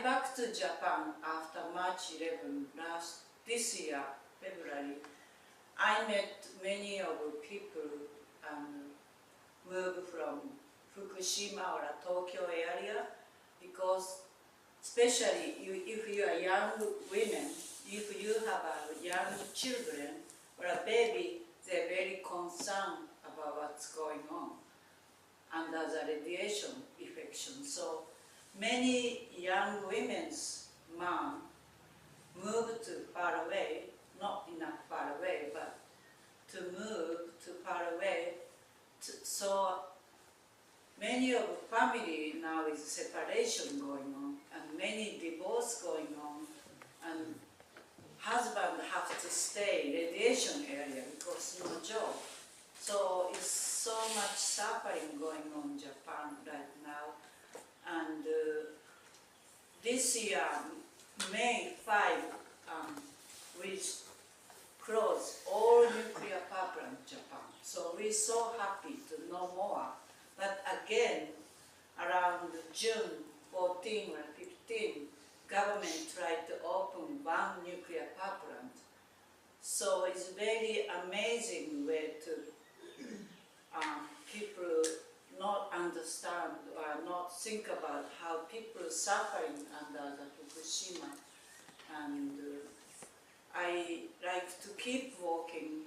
I back to Japan after March 11 this year, February. I met many of people and moved from Fukushima or Tokyo area because especially if you are young women, if you have a young children or a baby, they're very concerned about what's going on under the radiation infection. So many young women's mom moved to far away, not enough far away, but to move to far away. So many of family now is separation going on and many divorce going on, and husband have to stay radiation area because no job. So it's so much suffering going on in Japan right now. And this year, May 5, we closed all nuclear power plant in Japan. So we're so happy to know more. But again, around June 14 or 15, government tried to open one nuclear power plant. So it's very amazing way to people not understand or not think about how people suffering under the Fukushima. And I like to keep working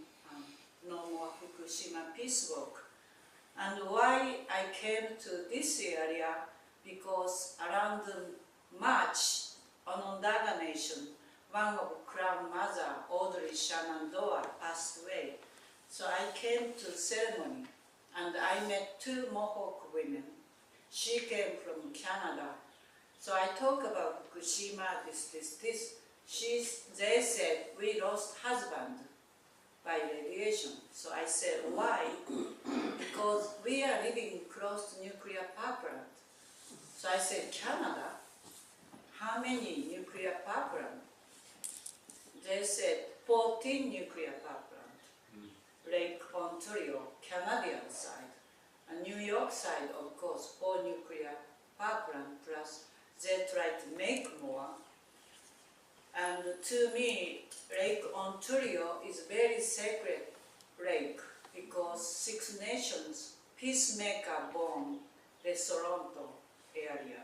no more Fukushima peace work. And why I came to this area, because around March, Onondaga Nation, one of Crown Mother, Audrey Shenandoah, passed away. So I came to ceremony and I met two Mohawk women. She came from Canada. So I talk about Fukushima, this. They said, we lost husband by radiation. So I said, why? Because we are living close to nuclear power plant. So I said, Canada, how many nuclear power plant? They said 14 nuclear power plant. Lake Ontario, Canadian side, and New York side, of course, 4 nuclear power plant plus they try to make more. And to me, Lake Ontario is very sacred lake because Six Nations peacemaker born the Toronto area.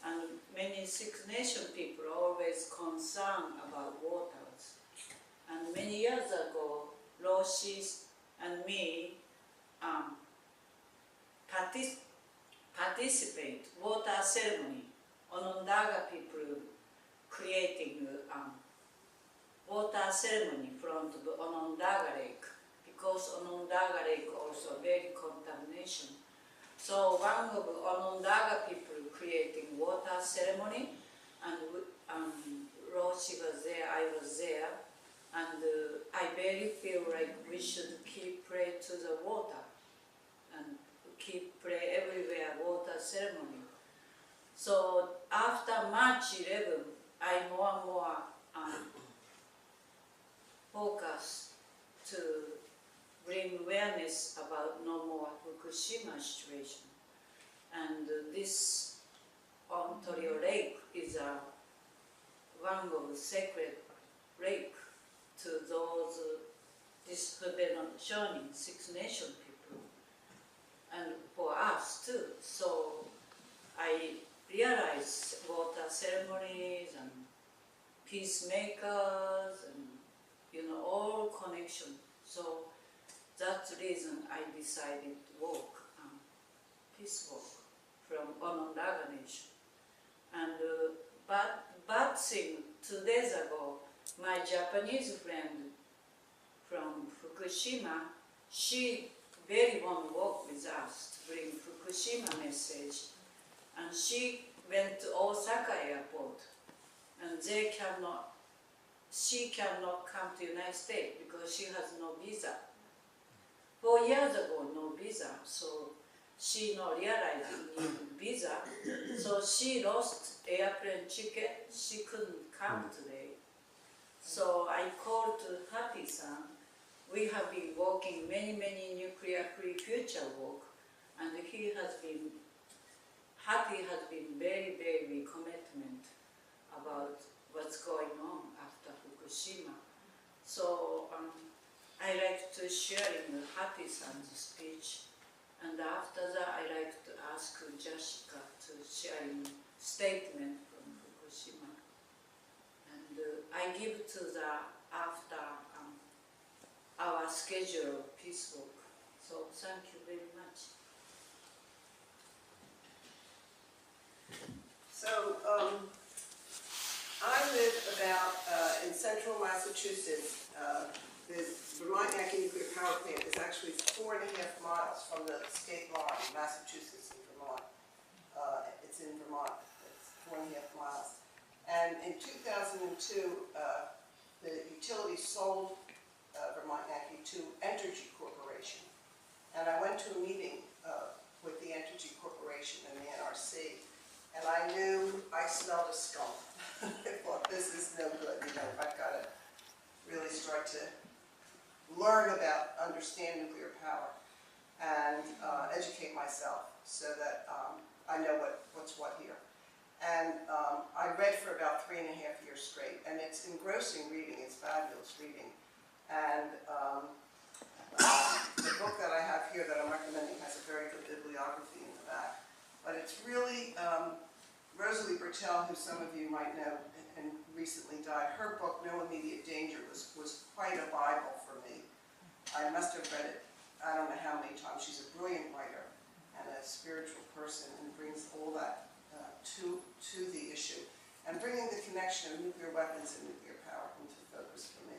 And many Six Nation people are always concerned about waters. And many years ago, Roshis and me participate water ceremony. Onondaga people creating water ceremony in front of the Onondaga Lake, because Onondaga Lake also very contamination. So one of Onondaga people creating water ceremony, and Roshi was there, I was there, and I very feel like we should keep pray to the water and keep pray everywhere water ceremony. So after March 11, I more and more focus to bring awareness about no more Fukushima situation. And this Ontario Lake is one of the sacred lake to those this Haudenosaunee Six Nation people, and for us too. So I realized water ceremonies and peacemakers and all connection. So that's the reason I decided to walk peace walk from Onondaga Nation. And bad thing, 2 days ago, my Japanese friend from Fukushima, she very want to work with us to bring Fukushima message. And she went to Osaka airport, and she cannot come to United States because she has no visa. 4 years ago, no visa, so she not realizing need visa, so she lost airplane ticket, she couldn't come today. So I called to Happy-san. We have been working many nuclear-free future work, and he has been Hati has been very, very commitment about what's going on after Fukushima. So I like to share in Hati-san's speech, and after that I like to ask Jessica to share in statement from Fukushima. And I give to the after our schedule of peace walk. So thank you very much. So I live about in central Massachusetts. The Vermont Yankee Nuclear Power Plant is actually 4.5 miles from the state line, Massachusetts and Vermont. It's in Vermont. It's 4.5 miles. And in 2002, the utility sold Vermont Yankee to Entergy Corporation. And I went to a meeting with the Entergy Corporation and the NRC, and I smelled a skunk. I thought, this is no good, I've got to really start to learn about, understand nuclear power, and educate myself so that I know what's what here. And I read for about 3.5 years straight, and it's engrossing reading, it's fabulous reading. And the book that I have here that I'm recommending has a very good bibliography in the back. But it's really, Rosalie Bertell, who some of you might know and recently died, her book, No Immediate Danger, was quite a Bible for me. I must have read it, I don't know how many times. She's a brilliant writer and a spiritual person, and brings all that to the issue. And bringing the connection of nuclear weapons and nuclear power into focus for me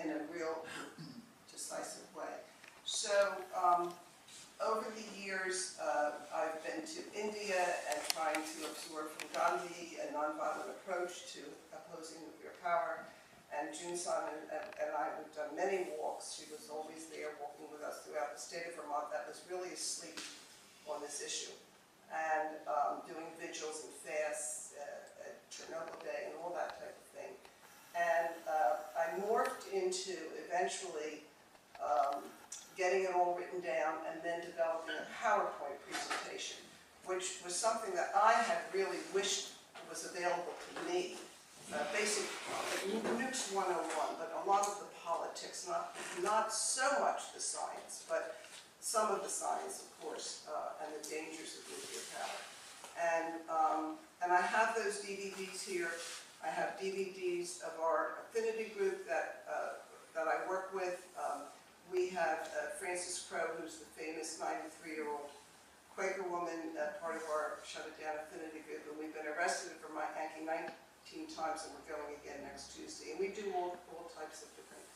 in a real decisive way. So over the years, I've been to India and trying to absorb from Gandhi a nonviolent approach to opposing nuclear power. And Jun-san and I have done many walks. She was always there walking with us throughout the state of Vermont that was really asleep on this issue. And doing vigils and fasts at Chernobyl Day and all that type of thing. And I morphed into eventually getting it all written down and then developing a PowerPoint presentation, which was something that I had really wished was available to me. Basic Nukes 101, but a lot of the politics, not so much the science, but some of the science, of course, and the dangers of nuclear power. And I have those DVDs here. I have DVDs of our affinity group that I work with. We have Frances Crowe, who's the famous 93-year-old Quaker woman, part of our Shut It Down affinity group, and we've been arrested for Vermont Yankee 19 times, and we're going again next Tuesday. And we do all types of different.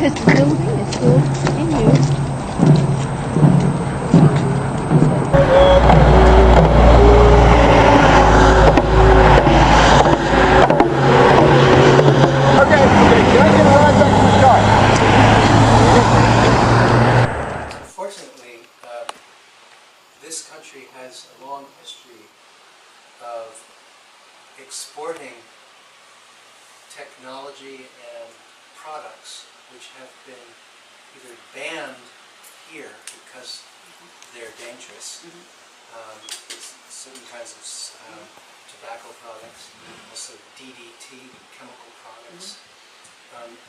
Because the building is still in use. Okay, can I get a ride back to the car? Unfortunately, this country has a long history of exporting technology and products which have been either banned here because they're dangerous, certain kinds of tobacco products, also DDT, chemical products.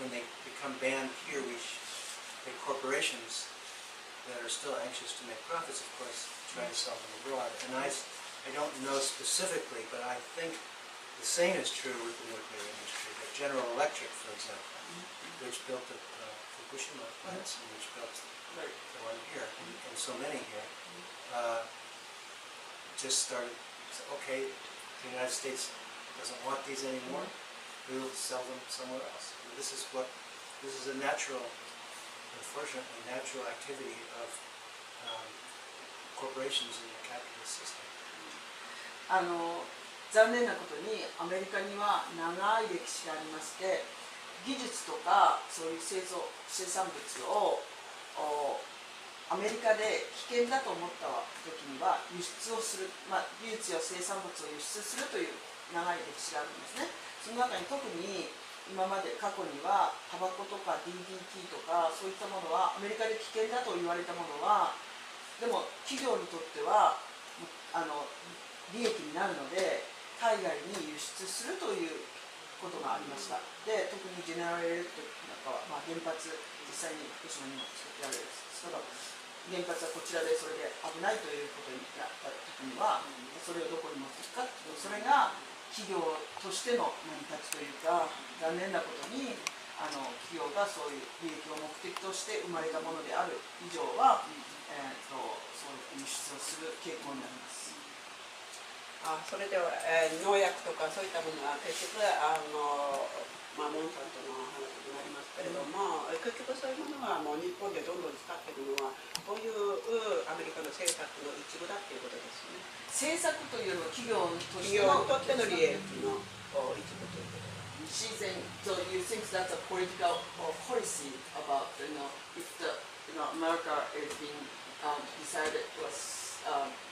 When they become banned here, the corporations that are still anxious to make profits, of course, try to sell them abroad. And I don't know specifically, but I think the same is true with the nuclear industry. Like General Electric, for example, which built the Fukushima plants and which built the one here, and so many here, just started, okay, the United States doesn't want these anymore, we'll sell them somewhere else. This is a natural, unfortunately, natural activity of corporations in the capitalist system. 残念なことにアメリカには長い歴史がありまして、技術とかそういう生産物をアアメリカで危険だと思った時には輸出をする、技術や生産物を輸出するという長い歴史があるんですね。その中に特に今まで過去にはタバコとか DDT とかそういったものはアメリカで危険だと言われたものはでも企業にとっては利益になるので海外に輸出するということがありました。で特にジェネラルエレクトリックなんかは、原発実際に福島にも作ってあるんですけど原発はこちらでそれで危ないということになった時にはそれをどこに持っていくかっていうそれが企業としての成り立ちというか残念なことに企業がそういう利益を目的として生まれたものである以上は、そういう輸出をする傾向になります。それでは、農薬とかそういったものは結局モンサントの話になりますけれども、結局そういうものはもう日本でどんどん使っているのはこういうアメリカの政策の一部だっていうことですね。政策というのは企業として企業のにとっての利益の一部ということです。She's saying, so you think that's a political policy about, if America is being decided was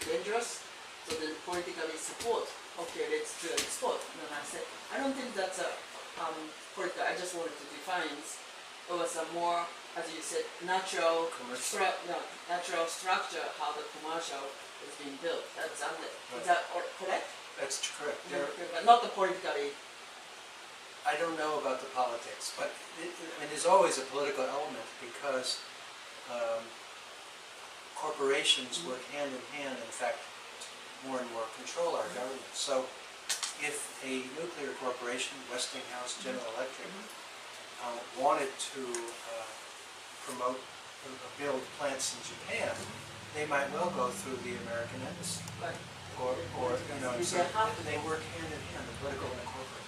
dangerous, so then politically support, okay, let's do export. And then I said, I don't think that's a political, I just wanted to define, it was a more, as you said, natural structure, how the commercial is being built. That's is that correct? That's correct. But not the politically. I don't know about the politics, but there's always a political element because corporations work hand in hand, in fact, more and more control our government. So if a nuclear corporation, Westinghouse, General Electric, wanted to promote or build plants in Japan, they might well go through the American embassy. Right. Or so they work hand in hand, the political and the corporate.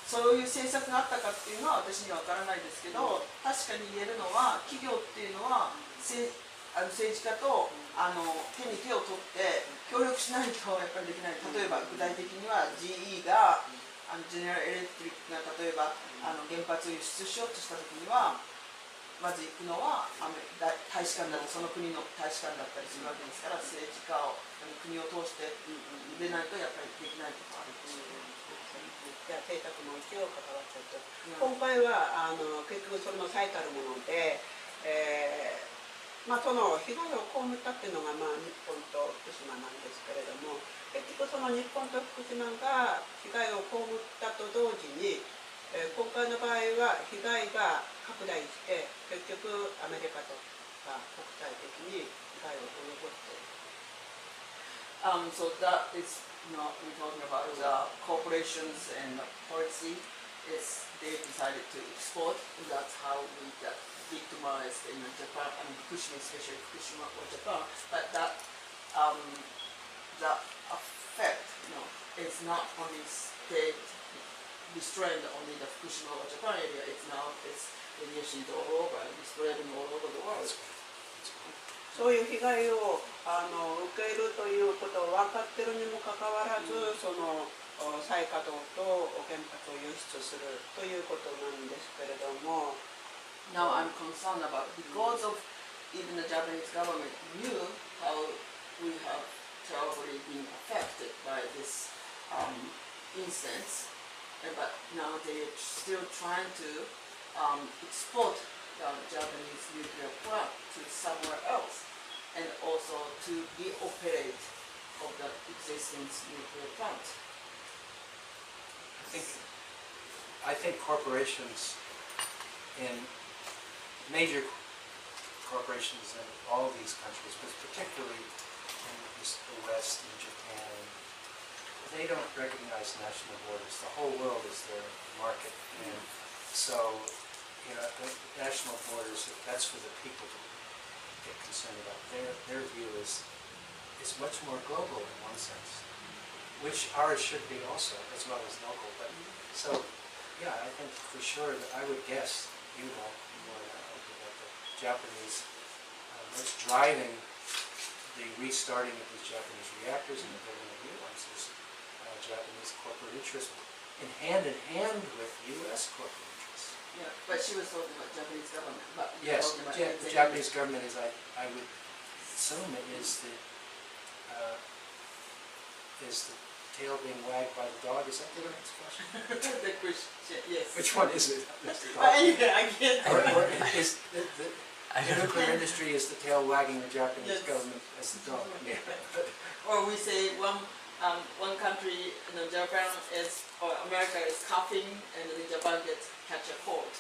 そういう政策があったかっていうのは私には分からないですけど、確かに言えるのは企業っていうのは政治家と手に手を取って協力しないとやっぱりできない。例えば具体的には GE がジェネラルエレクトリックが例えば原発を輸出しようとした時にはまず行くのは大使館だったその国の大使館だったりするわけですから政治家を国を通して入れないとやっぱりできないことがあるんですよね。じゃあ政策も一応関わっちゃうと、今回は結局それの最たるもので、その被害を被ったっていうのが、日本と福島なんですけれども、結局その日本と福島が被害を被ったと同時に、今回の場合は被害が拡大して結局アメリカとか国際的に被害を及ぼしている。So that is not we're talking about corporations and policy is they decided to export and that's how we got victimized in Japan and Fukushima, especially Fukushima or Japan. But that the effect is not only stayed destroying only the Fukushima or Japan area, it's radiation all over, it's spreading all over the world. そういう被害を受けるということを分かっているにもかかわらず、その再稼働と原発を輸出するということなんですけれども。Now I'm concerned about because of even the Japanese government knew how we have terribly been affected by this instance, but now they're still trying to export the Japanese nuclear plant to somewhere else. And also to de-operate of the existing nuclear plant. I think corporations major corporations in all these countries, but particularly in the West and Japan, they don't recognize national borders. The whole world is their market, and so the national borders, that's for the people to get concerned about. Their view is much more global in one sense, which ours should be also, as well as local. But so, yeah, I think for sure that I would guess you know more about the Japanese. What's driving the restarting of these Japanese reactors and the building of new ones is Japanese corporate interest in hand with U.S. corporate interests. Yeah, but she was talking about Japanese government, but Yes, talking about the Japanese government is, I would assume it is the tail being wagged by the dog, is that the right expression? the Christian, yes. Which one is it? Anyway, I get Or is the nuclear industry is the tail wagging the Japanese Yes. government as the dog? Yeah. Or we say one country, Japan is, or America is coughing, and then Japan gets catch a cold.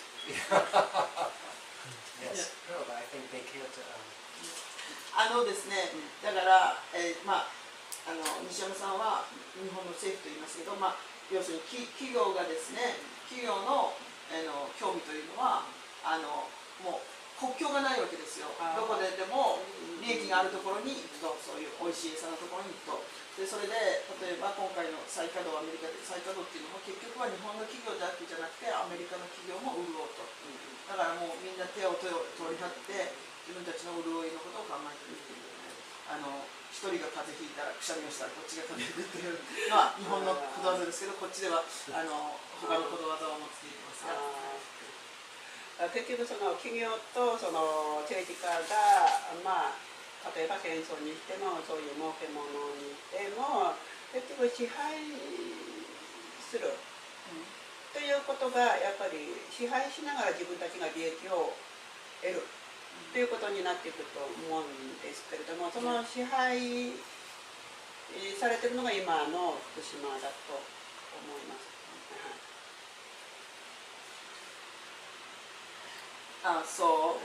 Yes, no, but I think they can't, ですね、だから、西山さんは日本の政府と言いますけど、要するに企業がですね、企業の、興味というのはもう国境がないわけですよ。どこででも利益があるところに行くと、そういう美味しい餌のところに行くと。でそれで例えば今回の再稼働、アメリカで再稼働っていうのも結局は日本の企業だけじゃなくてアメリカの企業も潤うと。だからもうみんな手を取り張って自分たちの潤いのことを考えているっていうね。一人が風邪ひいたらくしゃみをしたらこっちが風邪ひくっていうのは日本のことわざですけど、こっちでは他のことわざを用いていますが。結局その企業とその政治家が、例えば戦争にしてもそういう儲け物にしても結局支配する、ということがやっぱり支配しながら自分たちが利益を得る、ということになっていくと思うんですけれども、その支配されているのが今の福島だと思います。So,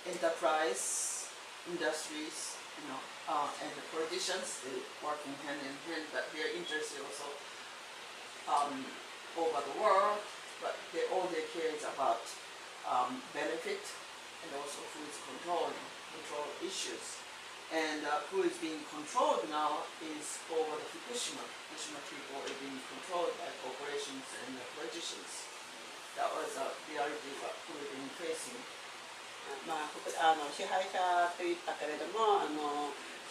enterprise, industries, and the politicians, they working hand in hand, but their interests also over the world, but all they care is about benefit and also who is control issues. And who is being controlled now is over the Fukushima. Fukushima people are being controlled by corporations and politicians. That was a reality that we've been facing. 支配者と言ったけれども、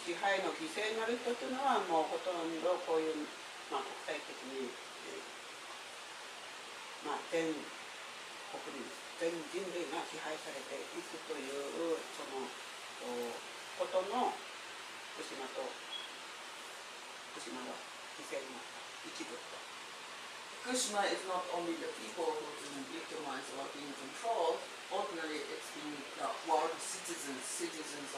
支配の犠牲になる人というのはもうほとんどこういう、国際的に、全国民、全人類が支配されていくというそのことの福島は犠牲になった一部と。Fukushima is not only the people who have been victimized or being controlled, ultimately it's been the world citizens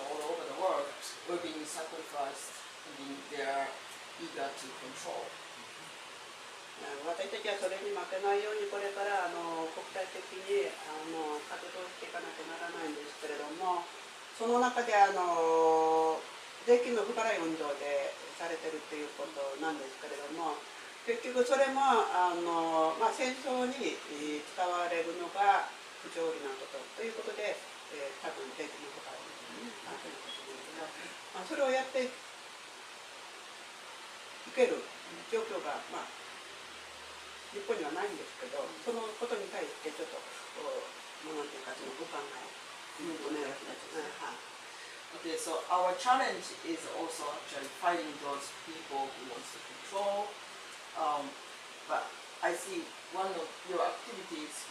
all over the world who are being sacrificed and they're eager to control. 私たちはそれに負けないようにこれから国際的に活動していかなきゃならないんですけれども、その中で税金の不払い運動でされてるっていうことなんですけれども、結局それも戦争に使われるのが不条理なことということで、多分税金の不払い運動になっていることなんですが、それをやっていける状況が日本にはないんですけど、そのことに対してちょっとなんていうかそのお考えをお願いします。Okay, so our challenge is also actually fighting those people who want to control. But I see one of your activities,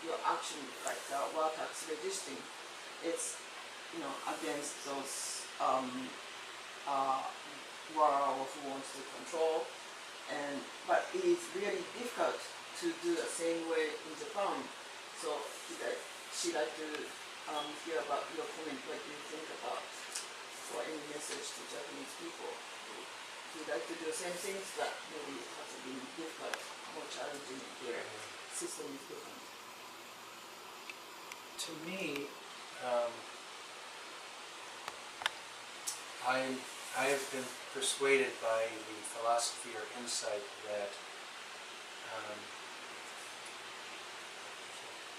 your action, like water tax resisting, it's against those world who wants to control. But it is really difficult to do the same way in Japan. So she'd like to hear about your comment. What do you think about, or any message to Japanese people? We'd like to do the same things, but maybe it has been difficult, more challenging. Their system is different. To me, I have been persuaded by the philosophy or insight that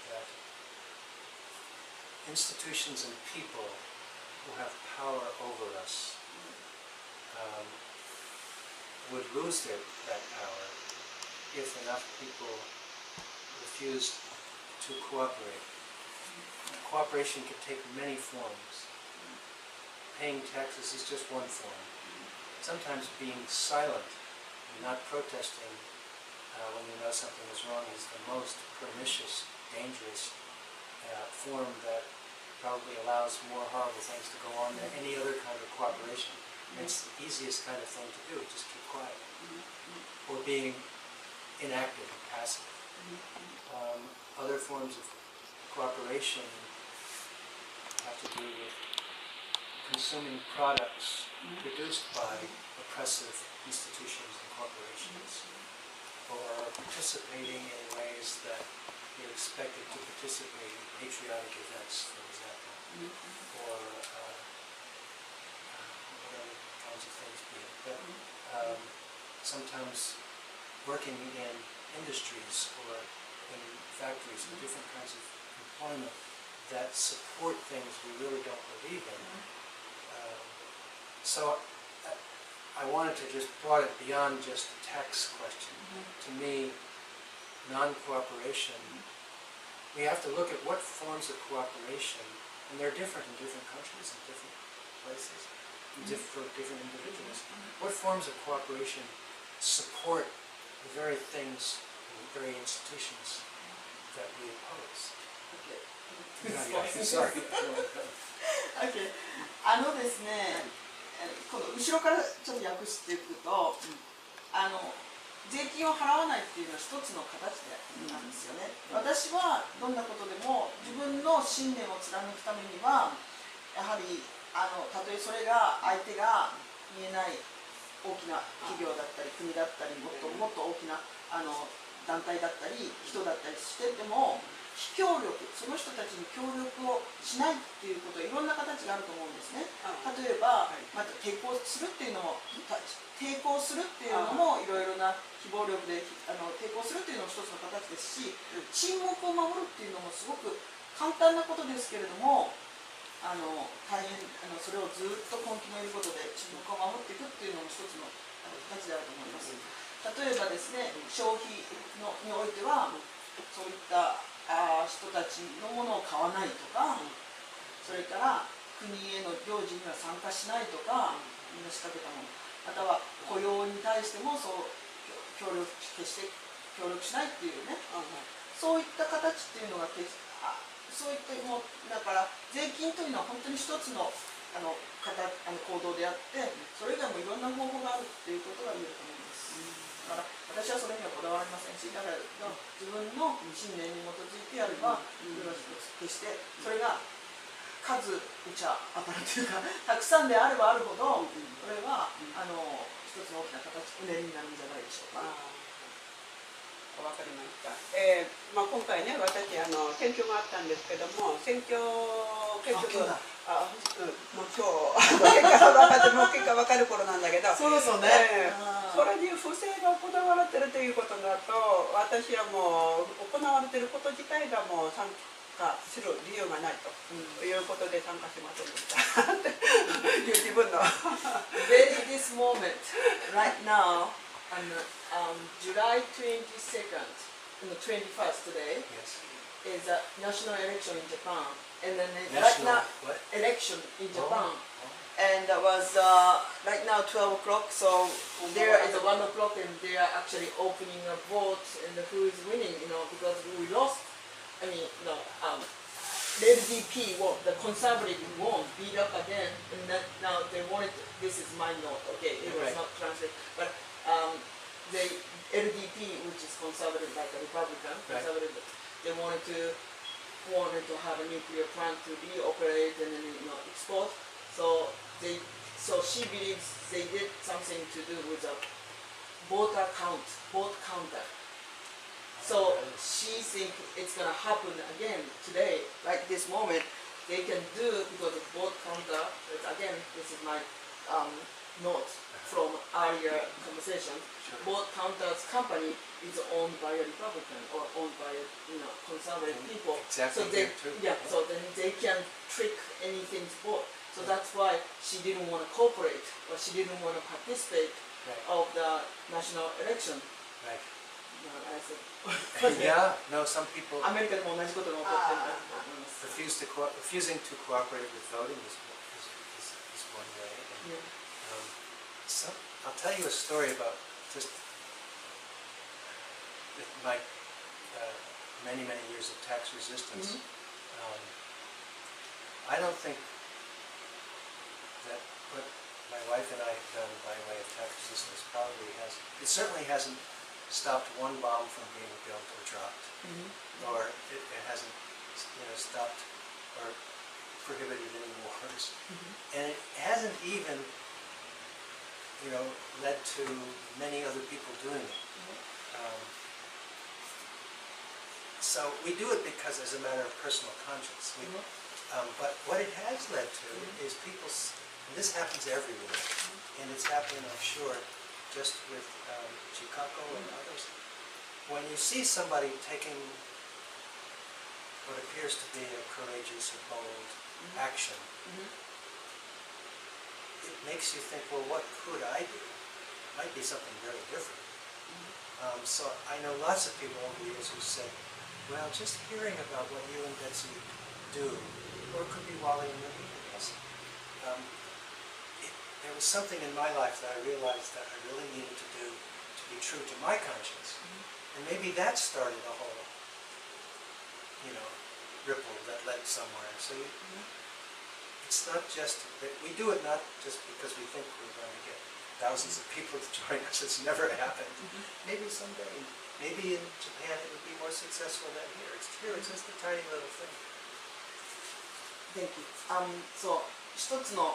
that institutions and people who have power over us would lose that power if enough people refused to cooperate. Cooperation can take many forms. Paying taxes is just one form. Sometimes being silent and not protesting when you know something is wrong, is the most pernicious, dangerous form that probably allows more horrible things to go on than any other kind of cooperation. And it's the easiest kind of thing to do, just keep quiet. Or being inactive and passive. Other forms of cooperation have to do with consuming products produced by oppressive institutions and corporations, or participating in ways that you're expected to participate in patriotic events, for example, or whatever kinds of things be it. But sometimes working in industries or in factories or different kinds of employment that support things we really don't believe in. So I wanted to just brought it beyond just the tax question. To me, non-cooperation, we have to look at what forms of cooperation, and they're different in different countries and different places, for different individuals. What forms of cooperation support the very things, the very institutions that we oppose? Sorry. Okay. ですね、この後ろからちょっと訳していくと、税金を払わないっていうのは一つの形なんですよね。私はどんなことでも自分の信念を貫くためには、やはりたとえそれが相手が見えない大きな企業だったり国だったりもっともっと大きな団体だったり人だったりしてても、非協力、その人たちに協力をしないっていうことはいろんな形があると思うんですね。例えば、また抵抗するっていうのもいろいろな非暴力で抵抗するっていうのも一つの形ですし、沈黙を守るっていうのもすごく簡単なことですけれども、大変それをずっと根気のいることで沈黙を守っていくっていうのも一つの形であると思います。例えばですね、消費においてはそういった人たちのものを買わないとか、それから国への行事には参加しないとか、みんな仕掛けたもの、または雇用に対しても決して協力しないっていうね、そういった形っていうのがそういったもうだから税金というのは本当に一つの行動であって、それ以外もいろんな方法があるっていうことが言えると思います。だから私はそれにはこだわりませんし、だから自分の信念に基づいてやればよろしく、決してそれが数打ちゃ当たるというか、たくさんであればあるほど、これは一つの大きなうねりになるんじゃないでしょうか。わかりました。今回ね、私選挙があったんですけども、選挙結局もう今日結果分かる頃なんだけど、そうですよね。それに不正が行われてるということだと、私はもう行われてること自体がもう参加する理由がないということで参加しませんでしたっていう自分の。Very this moment, right now, July 22nd, and the 21st today, is a national election in Japan, and then right now election in Japan. And that was right now 12 o'clock, so there is a 1 o'clock and they are actually opening a vote and who is winning, because we lost, the LDP won, the conservative won, beat up again, and now they wanted, this is my note, okay, it was not translated, but the LDP, which is conservative like a Republican, conservative, they wanted to have a nuclear plant to be operated and then export. So she believes they did something to do with a vote counter. So she thinks it's gonna happen again today, like this moment. They can do because of vote counter. Again, this is my note from earlier conversation. Vote counter's company is owned by a Republican or owned by conservative people. Exactly. So then they can trick anything to vote. So that's why she didn't want to cooperate, or she didn't want to participate of the national election. Right. Yeah, no, some people refusing to cooperate with voting is one way. And, I'll tell you a story about just with my many years of tax resistance, I don't think that what my wife and I have done by way of tax resistance probably has, it certainly hasn't stopped one bomb from being built or dropped, or it hasn't, stopped or prohibited any wars, and it hasn't even, led to many other people doing it. So we do it because as a matter of personal conscience. But what it has led to is people's, and this happens everywhere, and it's happening, I'm sure, just with Chicago and others. When you see somebody taking what appears to be a courageous or bold action, it makes you think, well, what could I do? It might be something very different. So I know lots of people over the years who say, well, just hearing about what you and Betsy do, or it could be Wally and anything else, there was something in my life that I realized that I really needed to do to be true to my conscience. And maybe that started a whole, ripple that led somewhere. So it's not just that we do it not just because we think we're going to get thousands of people to join us. It's never happened. Maybe someday, maybe in Japan it would be more successful than here. It's here, it's just a tiny little thing. Thank you. そう、一つの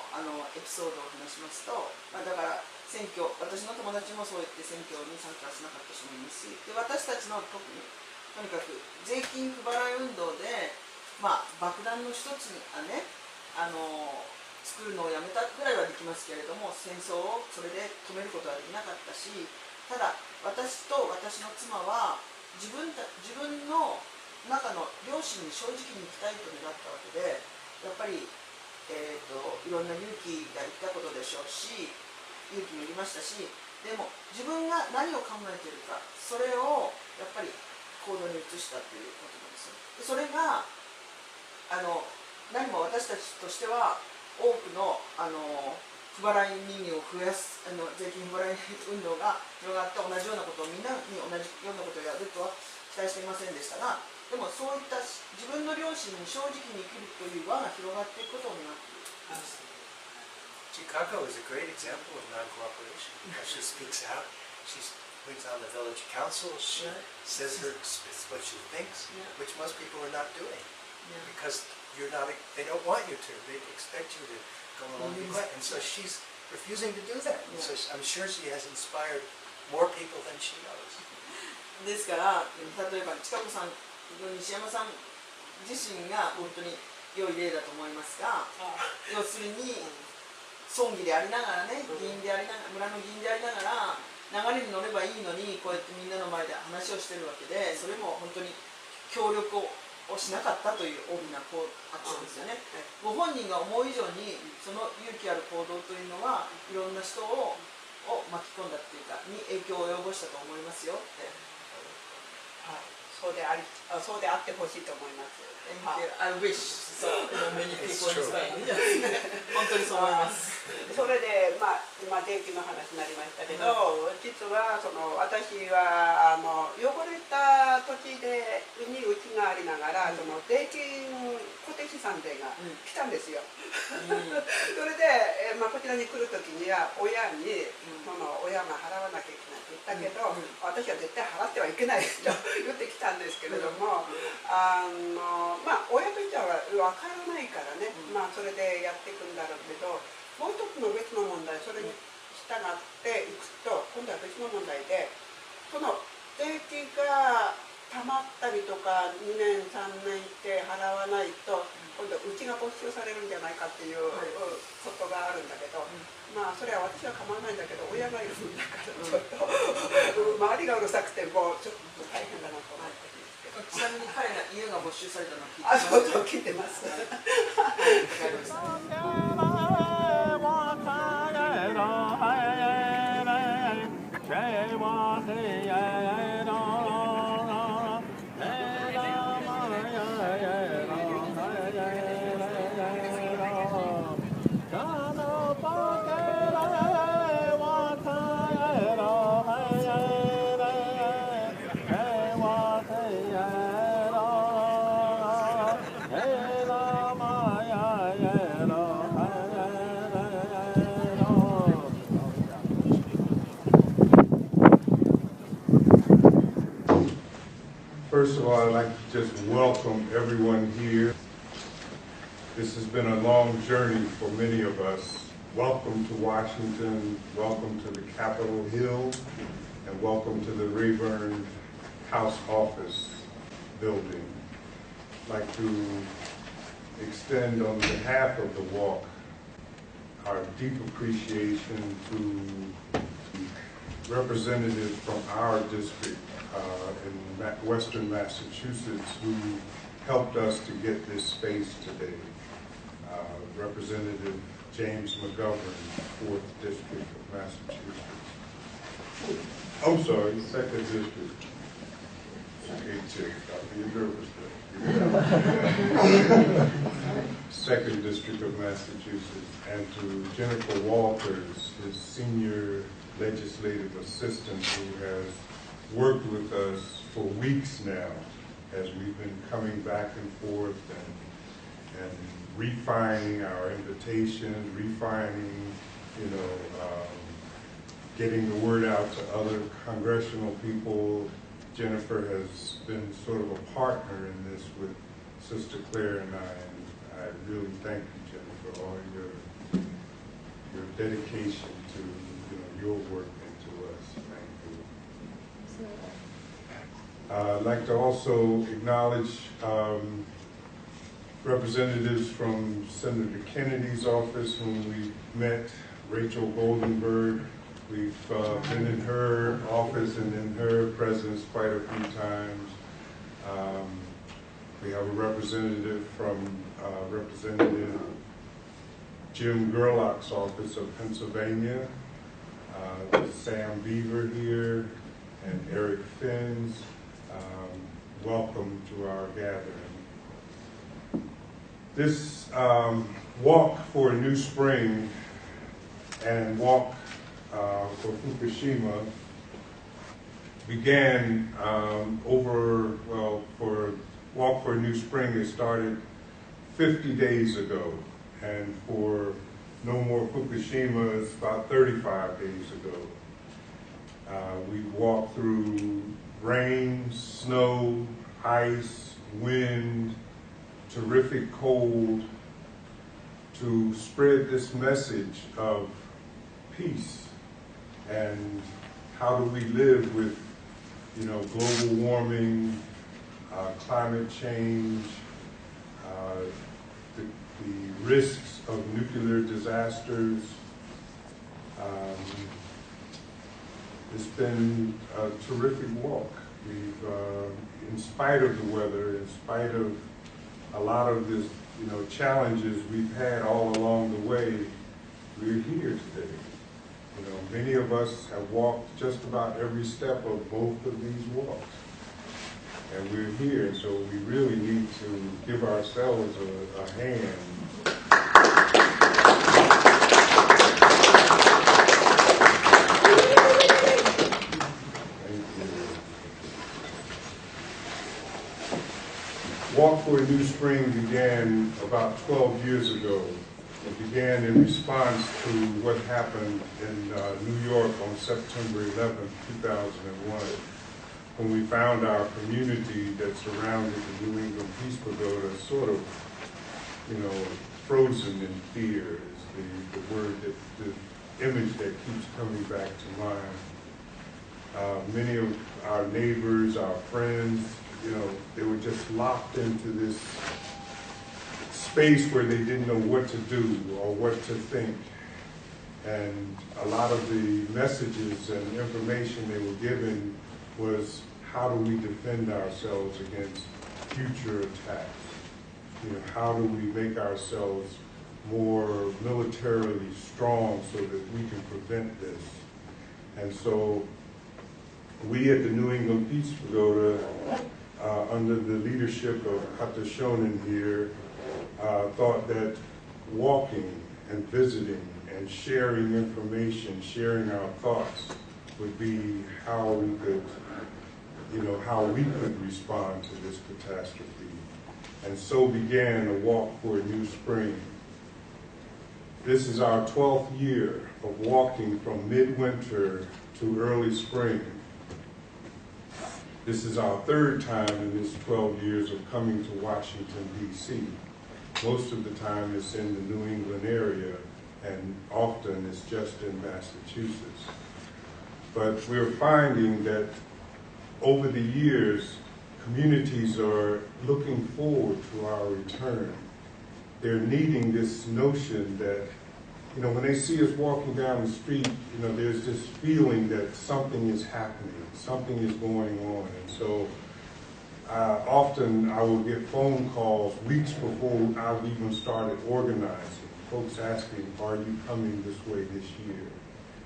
エピソードを話しますと、だから選挙、私の友達もそうやって選挙に参加しなかった人もいますし、で私たちの特にとにかく税金不払い運動で、爆弾の一つがね、作るのをやめたぐらいはできますけれども、戦争をそれで止めることはできなかったし、ただ私と私の妻は自分の中の両親に正直に生きたいと願ったわけで、やっぱり、いろんな勇気がいったことでしょうし、勇気もいりましたし、でも自分が何を考えているか、それをやっぱり行動に移したということなんですよ。それが何も私たちとしては多くの不払い人間を増やす税金不払い運動が広がって同じようなことをみんなに同じようなことをやるとは期待していませんでしたが、でもそういった自分の両親に正直に生きるという輪が広がっていくことを願っています。Chicago is a great example of non-cooperation because she speaks out. She speaks on the village council. She says what she thinks, which most people are not doing because you're not. They don't want you to. They expect you to go along and be quiet. And so she's refusing to do that. And so I'm sure she has inspired more people than she knows. ですから例えば近子さん、西山さん自身が本当に良い例だと思いますが、要するに村議でありながらね、議員でありながら、村の議員でありながら流れに乗ればいいのにこうやってみんなの前で話をしてるわけで、それも本当に協力をしなかったという大きなアクションですよね。ご本人が思う以上にその勇気ある行動というのはいろんな人を巻き込んだっていうかに影響を及ぼしたと思いますよって。そうであってほしいと思います。I wish so many people in Spain. 本当にそう思います。それで今税金の話になりましたけど、実は私は汚れた土地にうちがありながら税金固定資産税が来たんですよ。それで、こちらに来る時には親に親が払わなきゃいけないって言ったけど、私は絶対払ってはいけないと言ってきたんですけれども、親としては分からないからね、それでやっていくんだろうけど、もう一つの別の問題、それに従っていくと今度は別の問題で、その税金がたまったりとか2年3年って払わないと今度うちが没収されるんじゃないかっていうことがあるんだけど、それは私は構わないんだけど親がいるんだからちょっと周りがうるさくてもうちょっと大変だなと思って。ちなみに彼が家が没収されたのは聞いてます。First of all, I'd like to just welcome everyone here. This has been a long journey for many of us. Welcome to Washington, welcome to the Capitol Hill, and welcome to the Rayburn House Office building. I'd like to extend on behalf of the walk our deep appreciation to representatives from our district in Western Massachusetts who helped us to get this space today. Representative James McGovern, 4th District of Massachusetts. I'm sorry, 2nd District. Okay, chick, you're nervous there. 2nd District of Massachusetts, and to Jennifer Walters, his senior legislative assistant who has worked with us for weeks now as we've been coming back and forth and refining our invitations, refining, getting the word out to other congressional people. Jennifer has been sort of a partner in this with Sister Claire and I really thank you, Jennifer, all your dedication to your work and to us. Thank you. I'd like to also acknowledge representatives from Senator Kennedy's office whom we met, Rachel Goldenberg. We've been in her office and in her presence quite a few times. We have a representative from Representative Jim Gerlach's office of Pennsylvania, Sam Beaver here, and Eric Finns. Welcome to our gathering. This walk for a new spring and walk for Fukushima began for Walk for a New Spring, it started 50 days ago, and for No More Fukushima, it's about 35 days ago. We walked through rain, snow, ice, wind, terrific cold to spread this message of peace and how do we live with, global warming, climate change, the risks of nuclear disasters. It's been a terrific walk. We've, in spite of the weather, in spite of a lot of this, challenges we've had all along the way, we're here today. Many of us have walked just about every step of both of these walks. And we're here, so we really need to give ourselves a hand. Walk for a New Spring began about 12 years ago. It began in response to what happened in New York on September 11th, 2001, when we found our community that surrounded the New England Peace Pagoda sort of, frozen in fear is the word, the image that keeps coming back to mind. Many of our neighbors, our friends, they were just locked into this space where they didn't know what to do or what to think. And a lot of the messages and information they were given was, how do we defend ourselves against future attacks? How do we make ourselves more militarily strong so that we can prevent this? And so we at the New England Peace Pagoda, under the leadership of Kata Shonin here, thought that walking and visiting and sharing information, sharing our thoughts would be how we could, respond to this catastrophe. And so began a Walk for a New Spring. This is our 12th year of walking from midwinter to early spring. This is our third time in this 12 years of coming to Washington, D.C. Most of the time it's in the New England area, and often it's just in Massachusetts. But we're finding that over the years, communities are looking forward to our return. They're needing this notion that, you know, when they see us walking down the street, you know, there's this feeling that something is happening, something is going on. And so often I will get phone calls weeks before I've even started organizing, folks asking, are you coming this way this year?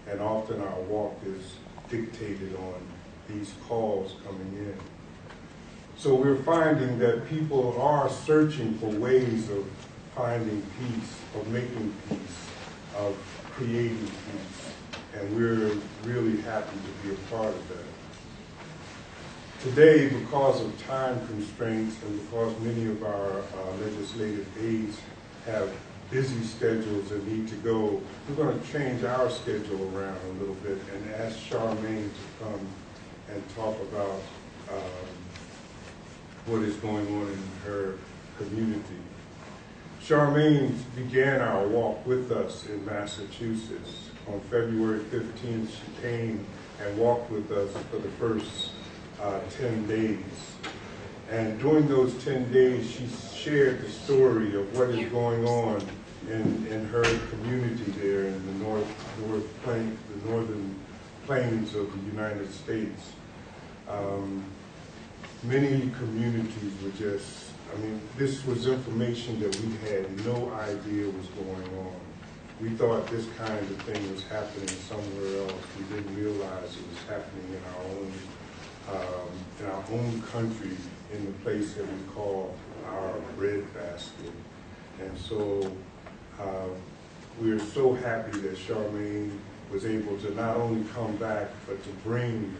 And often our walk is dictated on these calls coming in. So we're finding that people are searching for ways of finding peace, of making peace, of creating peace, and we're really happy to be a part of that. Today, because of time constraints and because many of our legislative aides have busy schedules and need to go, we're going to change our schedule around a little bit and ask Charmaine to come and talk about what is going on in her community. Charmaine began our walk with us in Massachusetts. On February 15th, she came and walked with us for the first 10 days. And during those 10 days, she shared the story of what is going on in her community there in the northern plains of the United States. Many communities were just, I mean, this was information that we had no idea was going on. We thought this kind of thing was happening somewhere else. We didn't realize it was happening in our own country, in the place that we call our breadbasket. And so we're so happy that Charmaine was able to not only come back, but to bring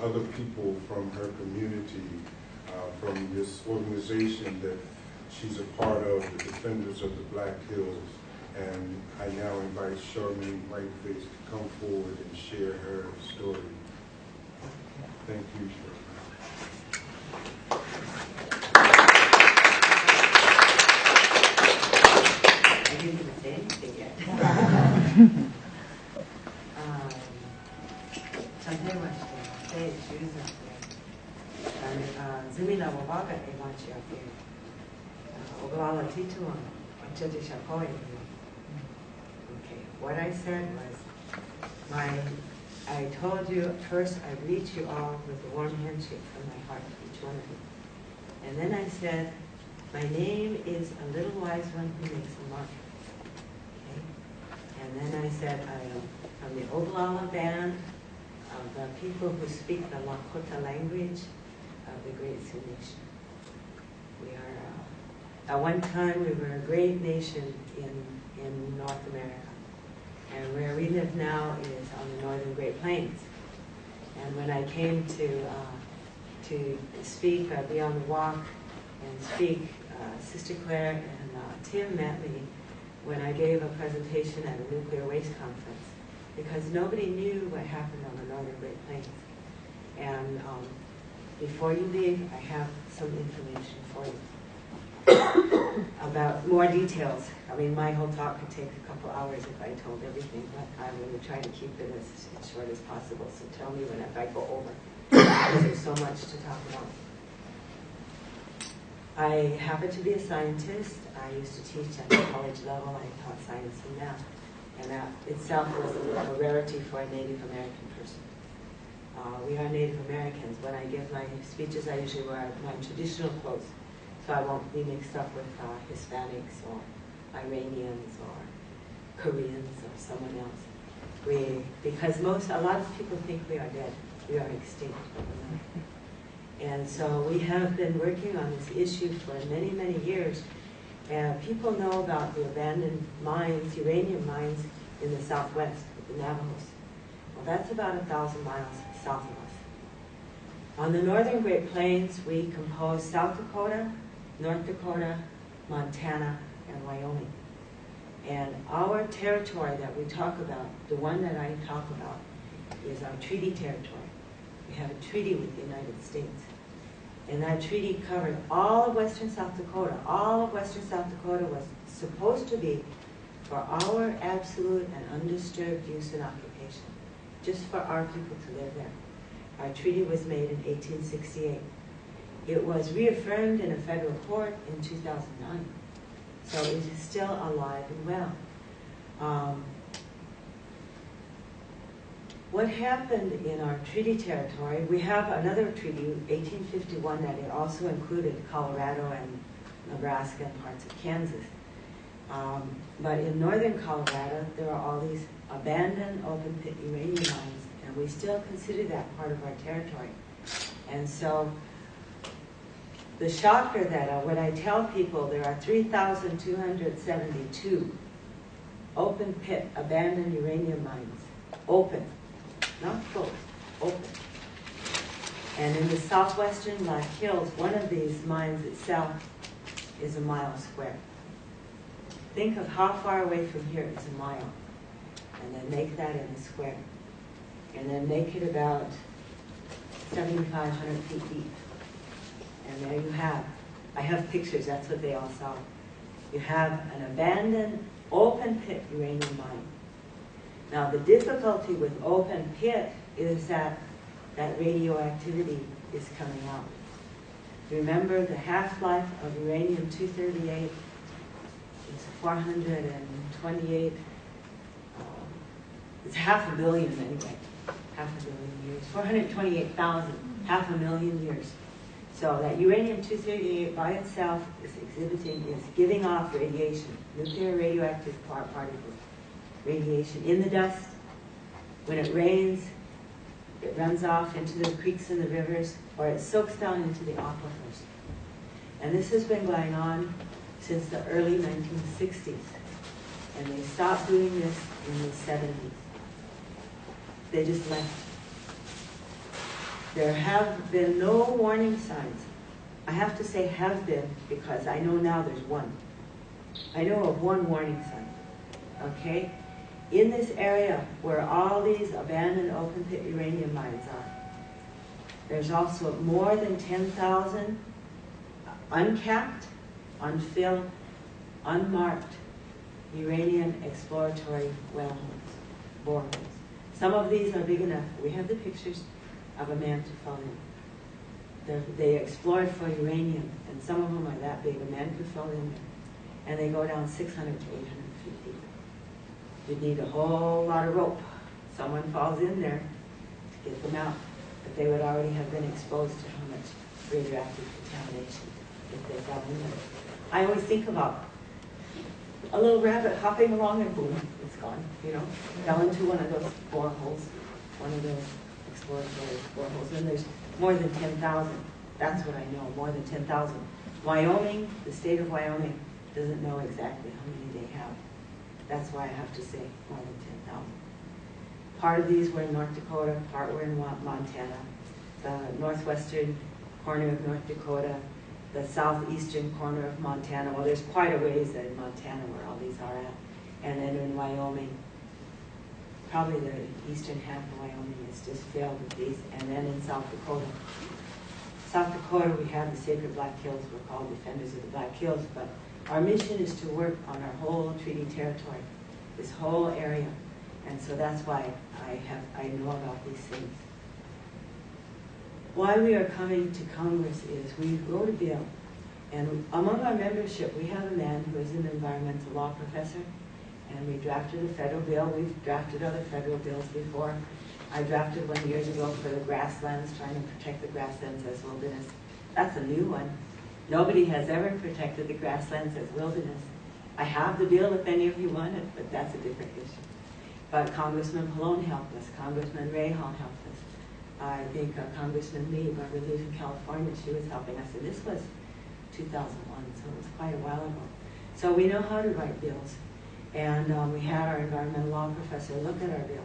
other people from her community, from this organization that she's a part of, the Defenders of the Black Hills. And I now invite Charmaine Whiteface to come forward and share her story. Thank you, Charmaine. I didn't even say anything yet. ちゃんと言いました。زميلة وبابا إيمانشي أبي وقالوا تيتو أنت شاكوي. Okay, what I said was, I told you first I greet you all with a warm handshake from my heart, each one of you. And then I said, my name is a little wise one who makes a mark. Okay? And then I said, I am from the Oglala band of the people who speak the Lakota language of the Great Sioux Nation. We are, at one time we were a great nation in North America. And where we live now is on the northern Great Plains. And when I came to speak, be on the walk and speak, Sister Claire and Tim met me when I gave a presentation at a nuclear waste conference, because nobody knew what happened on the northern Great Plains. And before you leave, I have some information for you about more details. I mean, my whole talk could take a couple hours if I told everything, but I will try to keep it as short as possible. So tell me if I go over, because there's so much to talk about. I happen to be a scientist. I used to teach at the college level. I taught science and math. And that itself was a rarity for a Native American person. We are Native Americans. When I give my speeches, I usually wear my traditional clothes, so I won't be mixed up with Hispanics or Iranians or Koreans or someone else. Because a lot of people think we are dead. We are extinct. And so we have been working on this issue for many, many years. People know about the abandoned mines, uranium mines in the southwest with the Navajos. Well, that's about 1,000 miles south of us. On the northern Great Plains, we compose South Dakota, North Dakota, Montana, and Wyoming. And our territory that we talk about, the one that I talk about, is our treaty territory. We have a treaty with the United States. And that treaty covered all of western South Dakota. All of western South Dakota was supposed to be for our absolute and undisturbed use and occupation, just for our people to live there. Our treaty was made in 1868. It was reaffirmed in a federal court in 2009. So it is still alive and well. What happened in our treaty territory, we have another treaty, 1851, that it also included Colorado and Nebraska and parts of Kansas. But in northern Colorado, there are all these abandoned open pit uranium mines, and we still consider that part of our territory. And so the shocker that when I tell people there are 3,272 open pit abandoned uranium mines, open, not closed, open. And in the southwestern Black Hills, one of these mines itself is a mile square. Think of how far away from here is a mile, and then make that in a square. And then make it about 7,500 feet deep. And there you have, I have pictures, that's what they all saw. You have an abandoned open pit uranium mine. Now the difficulty with open pit is that radioactivity is coming out. Remember the half-life of uranium-238 is 428, it's 500 million anyway, 500 million years, 428,000, 500,000 years. So that uranium-238 by itself is giving off radiation, nuclear radioactive particles, radiation in the dust. When it rains, it runs off into the creeks and the rivers, or it soaks down into the aquifers. And this has been going on since the early 1960s. And they stopped doing this in the 70s. They just left. There have been no warning signs. I have to say have been because I know now there's one. I know of one warning sign, okay? In this area where all these abandoned open pit uranium mines are, there's also more than 10,000 uncapped, unfilled, unmarked uranium exploratory wellholes, boreholes. Some of these are big enough. We have the pictures of a man to fall in. They explored for uranium, and some of them are that big. A man could fall in there, and they go down 600 to 800 feet deep. You need a whole lot of rope. Someone falls in there to get them out, but they would already have been exposed to how much radioactive contamination if they fell in there. I always think about a little rabbit hopping along and boom, it's gone, you know, fell into one of those boreholes, one of those exploratory boreholes, and there's more than 10,000. That's what I know, more than 10,000. Wyoming, the state of Wyoming, doesn't know exactly how many they have. That's why I have to say more than 10,000. Part of these were in North Dakota, part were in Montana, the northwestern corner of North Dakota, the southeastern corner of Montana. Well, there's quite a ways in Montana where all these are at. And then in Wyoming, probably the eastern half of Wyoming is just filled with these. And then in South Dakota. South Dakota, we have the Sacred Black Hills. We're called Defenders of the Black Hills. But our mission is to work on our whole treaty territory, this whole area. And so that's why I know about these things. Why we are coming to Congress is we wrote a bill, and among our membership we have a man who is an environmental law professor, and we drafted a federal bill. We've drafted other federal bills before. I drafted one years ago for the grasslands, trying to protect the grasslands as wilderness. That's a new one. Nobody has ever protected the grasslands as wilderness. I have the bill if any of you want it, but that's a different issue. But Congressman Pallone helped us. Congressman Rahal helped us. I think Congressman Lee, when we lived in California, she was helping us. And this was 2001, so it was quite a while ago. So we know how to write bills. And we had our environmental law professor look at our bill.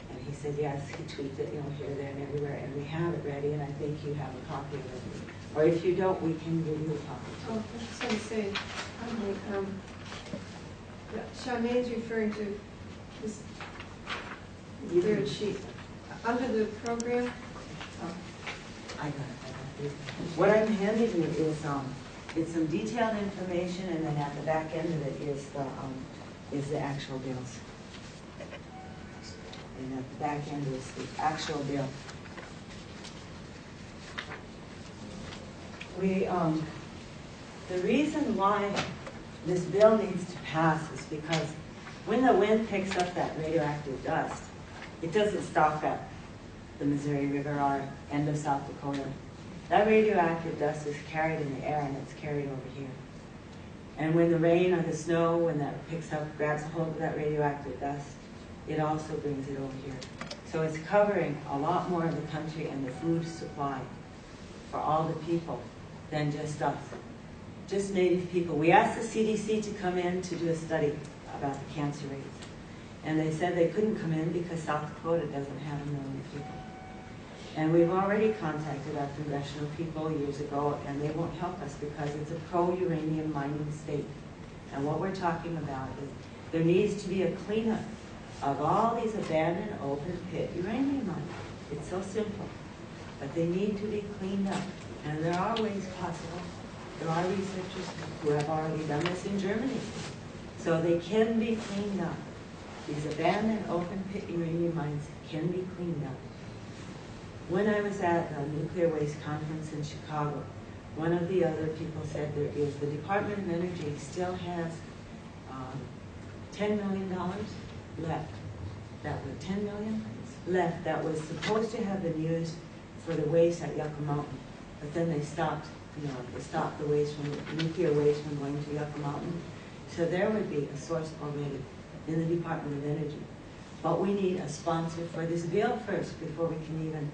And he said, yes, he tweaked it, you know, here, there, and everywhere. And we have it ready, and I think you have a copy of it. Or if you don't, we can give you a copy too. Oh, I was just going to say, Charmaine's referring to this third sheet. Under the program, I got it. What I'm handing you is it's some detailed information, and then at the back end of it is the actual bills. And at the back end is the actual bill. The reason why this bill needs to pass is because when the wind picks up that radioactive dust, it doesn't stop at the Missouri River or end of South Dakota. That radioactive dust is carried in the air, and it's carried over here. And when the rain or the snow, when that picks up, grabs a hold of that radioactive dust, it also brings it over here. So it's covering a lot more of the country and the food supply for all the people than just us, just Native people. We asked the CDC to come in to do a study about the cancer rates. And they said they couldn't come in because South Dakota doesn't have 1 million people. And we've already contacted our congressional people years ago, and they won't help us because it's a pro-uranium mining state. And what we're talking about is there needs to be a cleanup of all these abandoned open pit uranium mines. It's so simple, but they need to be cleaned up. And there are ways possible. There are researchers who have already done this in Germany. So they can be cleaned up. These abandoned open pit uranium mines can be cleaned up. When I was at a nuclear waste conference in Chicago, one of the other people said the Department of Energy still has $10 million left. That was $10 million left that was supposed to have been used for the waste at Yucca Mountain, but then they stopped. They stopped the waste from the nuclear waste from going to Yucca Mountain. So there would be a source already in the Department of Energy. But we need a sponsor for this bill first before we can even,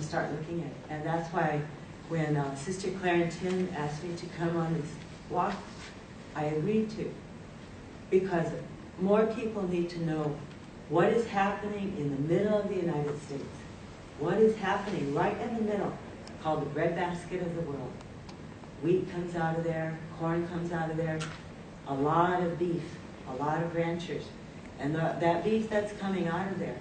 start looking at it. And that's why when Sister Clarentin asked me to come on this walk, I agreed to. Because more people need to know what is happening in the middle of the United States. What is happening right in the middle, called the breadbasket of the world. Wheat comes out of there, corn comes out of there, a lot of beef, a lot of ranchers. And that beef that's coming out of there,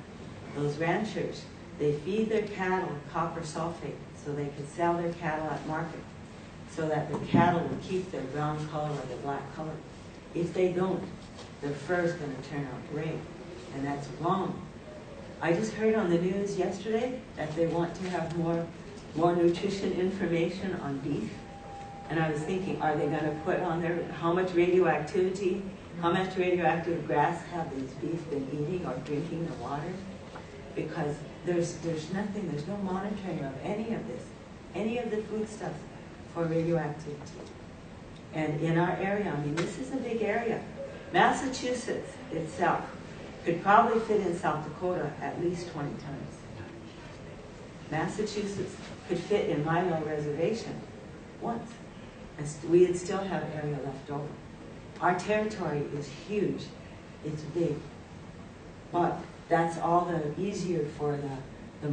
those ranchers, they feed their cattle copper sulfate so they can sell their cattle at market, so that the cattle will keep their brown color or their black color. If they don't, their fur is going to turn out gray, and that's wrong. I just heard on the news yesterday that they want to have more nutrition information on beef. And I was thinking, are they going to put on there how much radioactivity, how much radioactive grass have these beef been eating or drinking the water? Because there's nothing, there's no monitoring of any of this, any of the foodstuffs for radioactivity. And in our area, this is a big area. Massachusetts itself could probably fit in South Dakota at least 20 times. Massachusetts could fit in Milo Reservation once. And we'd still have area left over. Our territory is huge. It's big. But that's all the easier for the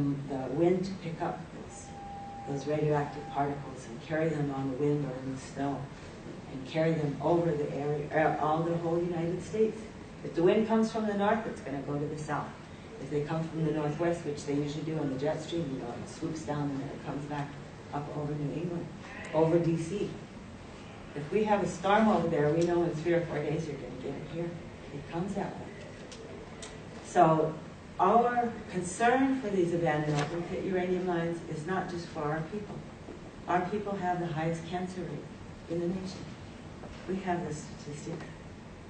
wind to pick up those radioactive particles and carry them on the wind or in the snow and carry them over the area, all the whole United States. If the wind comes from the north, it's going to go to the south. If they come from the northwest, which they usually do on the jet stream, it swoops down and then it comes back up over New England, over DC. If we have a storm over there, we know in 3 or 4 days you're going to get it here. It comes that way. So our concern for these abandoned open pit uranium mines is not just for our people. Our people have the highest cancer rate in the nation. We have the statistics.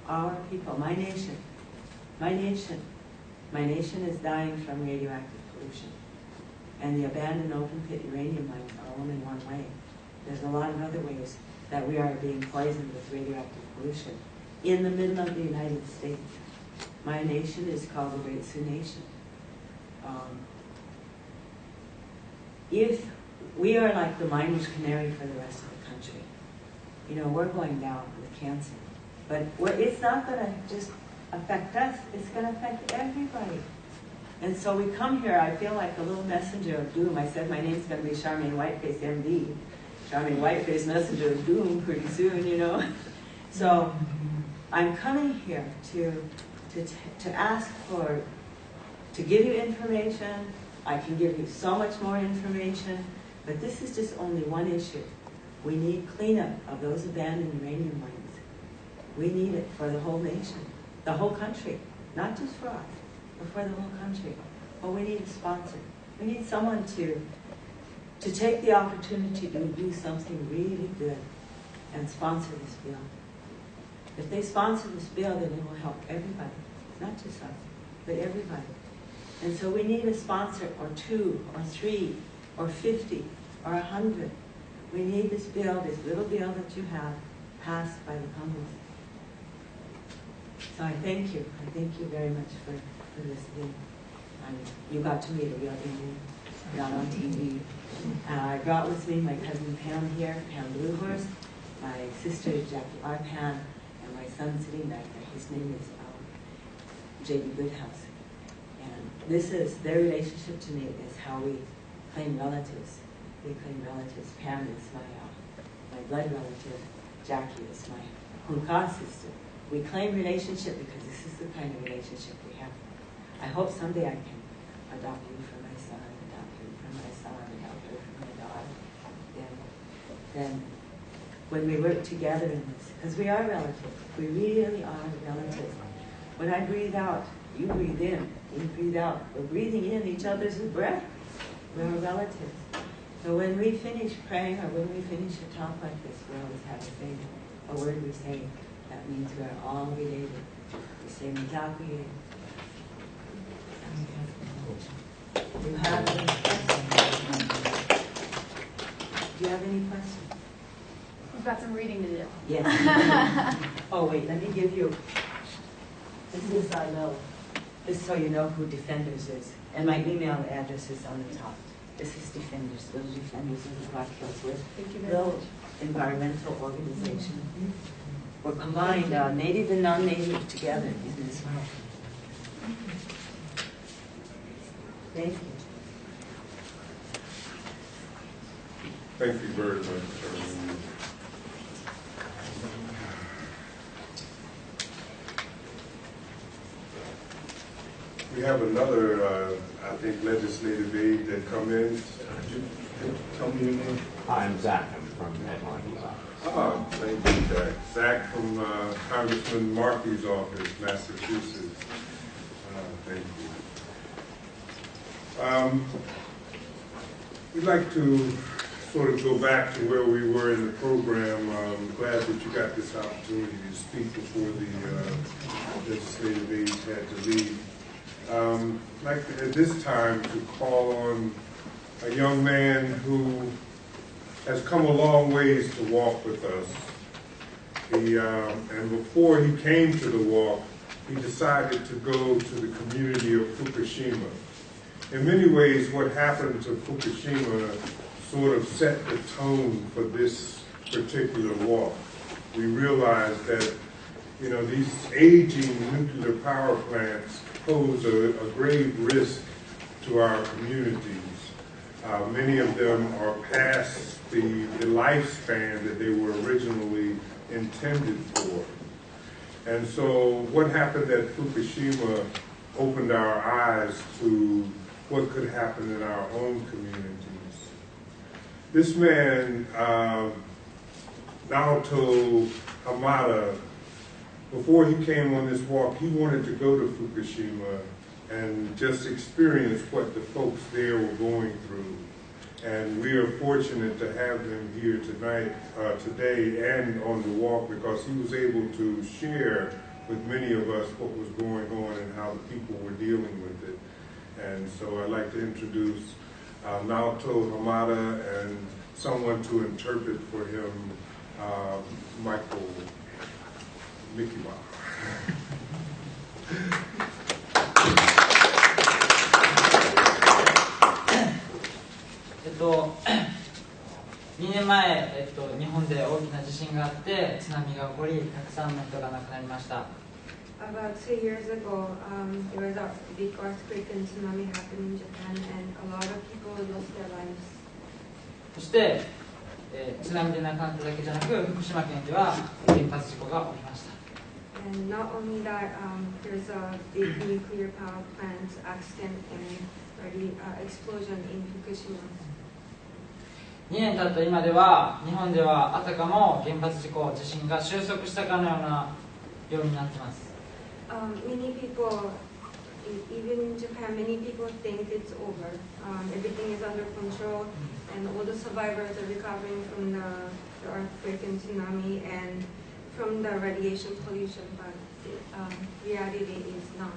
Our people, my nation is dying from radioactive pollution. And the abandoned open pit uranium mines are only one way. There's a lot of other ways that we are being poisoned with radioactive pollution in the middle of the United States. My nation is called the Great Sioux Nation. If we are like the miner's canary for the rest of the country, we're going down with cancer. But it's not going to just affect us, it's going to affect everybody. And so we come here, I feel like a little messenger of doom. I said my name's going to be Charmaine Whiteface, MD. Charmaine Whiteface, messenger of doom pretty soon, So I'm coming here to ask to give you information I can give you so much more information, but this is just only one issue. We need cleanup of those abandoned uranium mines. We need it for the whole nation, the whole country, not just for us, but for the whole country. But we need a sponsor. We need someone to take the opportunity to do something really good and sponsor this bill. If they sponsor this bill, then it will help everybody, not just us, but everybody. And so we need a sponsor, or 2, or 3, or 50, or 100. We need this bill, this little bill that you have, passed by the Congress. So I thank you. I thank you very much for listening. You got to meet a real Indian, not on TV. I brought with me my cousin Pam here, Pam Bluehorse, my sister Jackie Arpan, and my son sitting back there. His name is J.B. Goodhouse. And this is, their relationship to me is how we claim relatives. We claim relatives. Pam is my blood relative. Jackie is my Hunka sister. We claim relationship because this is the kind of relationship we have. I hope someday I can adopt you for my son, adopt you for my son, adopt her for my daughter. Then when we work together in this, because we are relatives, we really are relatives. When I breathe out, you breathe in, you breathe out. We're breathing in each other's breath. We're relatives. So when we finish praying or when we finish a talk like this, we always have a word we say. That means we're all related. We say Mitakuye. Do you have any questions? Do you have any questions? We've got some reading to do. Yes. Oh wait, let me give you. This is our little. This is so you know who Defenders is. And my email address is on the top. This is Defenders, Little Defenders of the Black Hills. We're a little environmental organization. We're combined native and non-native together in this world. Thank you. Thank you very much. We have another, I think, legislative aide that come in. Could you tell me your name? I'm Zach. I'm from Atlanta. Ah, thank you, Zach. Zach from Congressman Markey's office, Massachusetts. Thank you. We'd like to sort of go back to where we were in the program. I'm glad that you got this opportunity to speak before the legislative aides had to leave. I'd like at this time to call on a young man who has come a long ways to walk with us. And before he came to the walk, he decided to go to the community of Fukushima. In many ways, what happened to Fukushima sort of set the tone for this particular walk. We realized that, you know, these aging nuclear power plants pose a grave risk to our communities. Many of them are past the lifespan that they were originally intended for. And so what happened at Fukushima opened our eyes to what could happen in our own communities. This man, Naoto Hamada, before he came on this walk, he wanted to go to Fukushima and just experience what the folks there were going through. And we are fortunate to have him here tonight, today, and on the walk, because he was able to share with many of us what was going on and how the people were dealing with it. And so I'd like to introduce Naoto Hamada and someone to interpret for him, Michael Mikiba. 2年前、日本で大きな地震があって津波が起こり、たくさんの人が亡くなりました。 About 2 years ago, there was a big earthquake and tsunami happened in Japan, and a lot of people lost their lives. そして、津波で亡くなっただけじゃなく、福島県では原発事故が起きました。 And not only that, there's a big nuclear power plant accident in explosion in Fukushima. 2年経った今では日本ではあたかも原発事故地震が収束したかのようなようになっています。Many people, even in Japan, many people think it's over. Everything is under control, and all the survivors are recovering from the earthquake and tsunami and from the radiation pollution, but reality is not.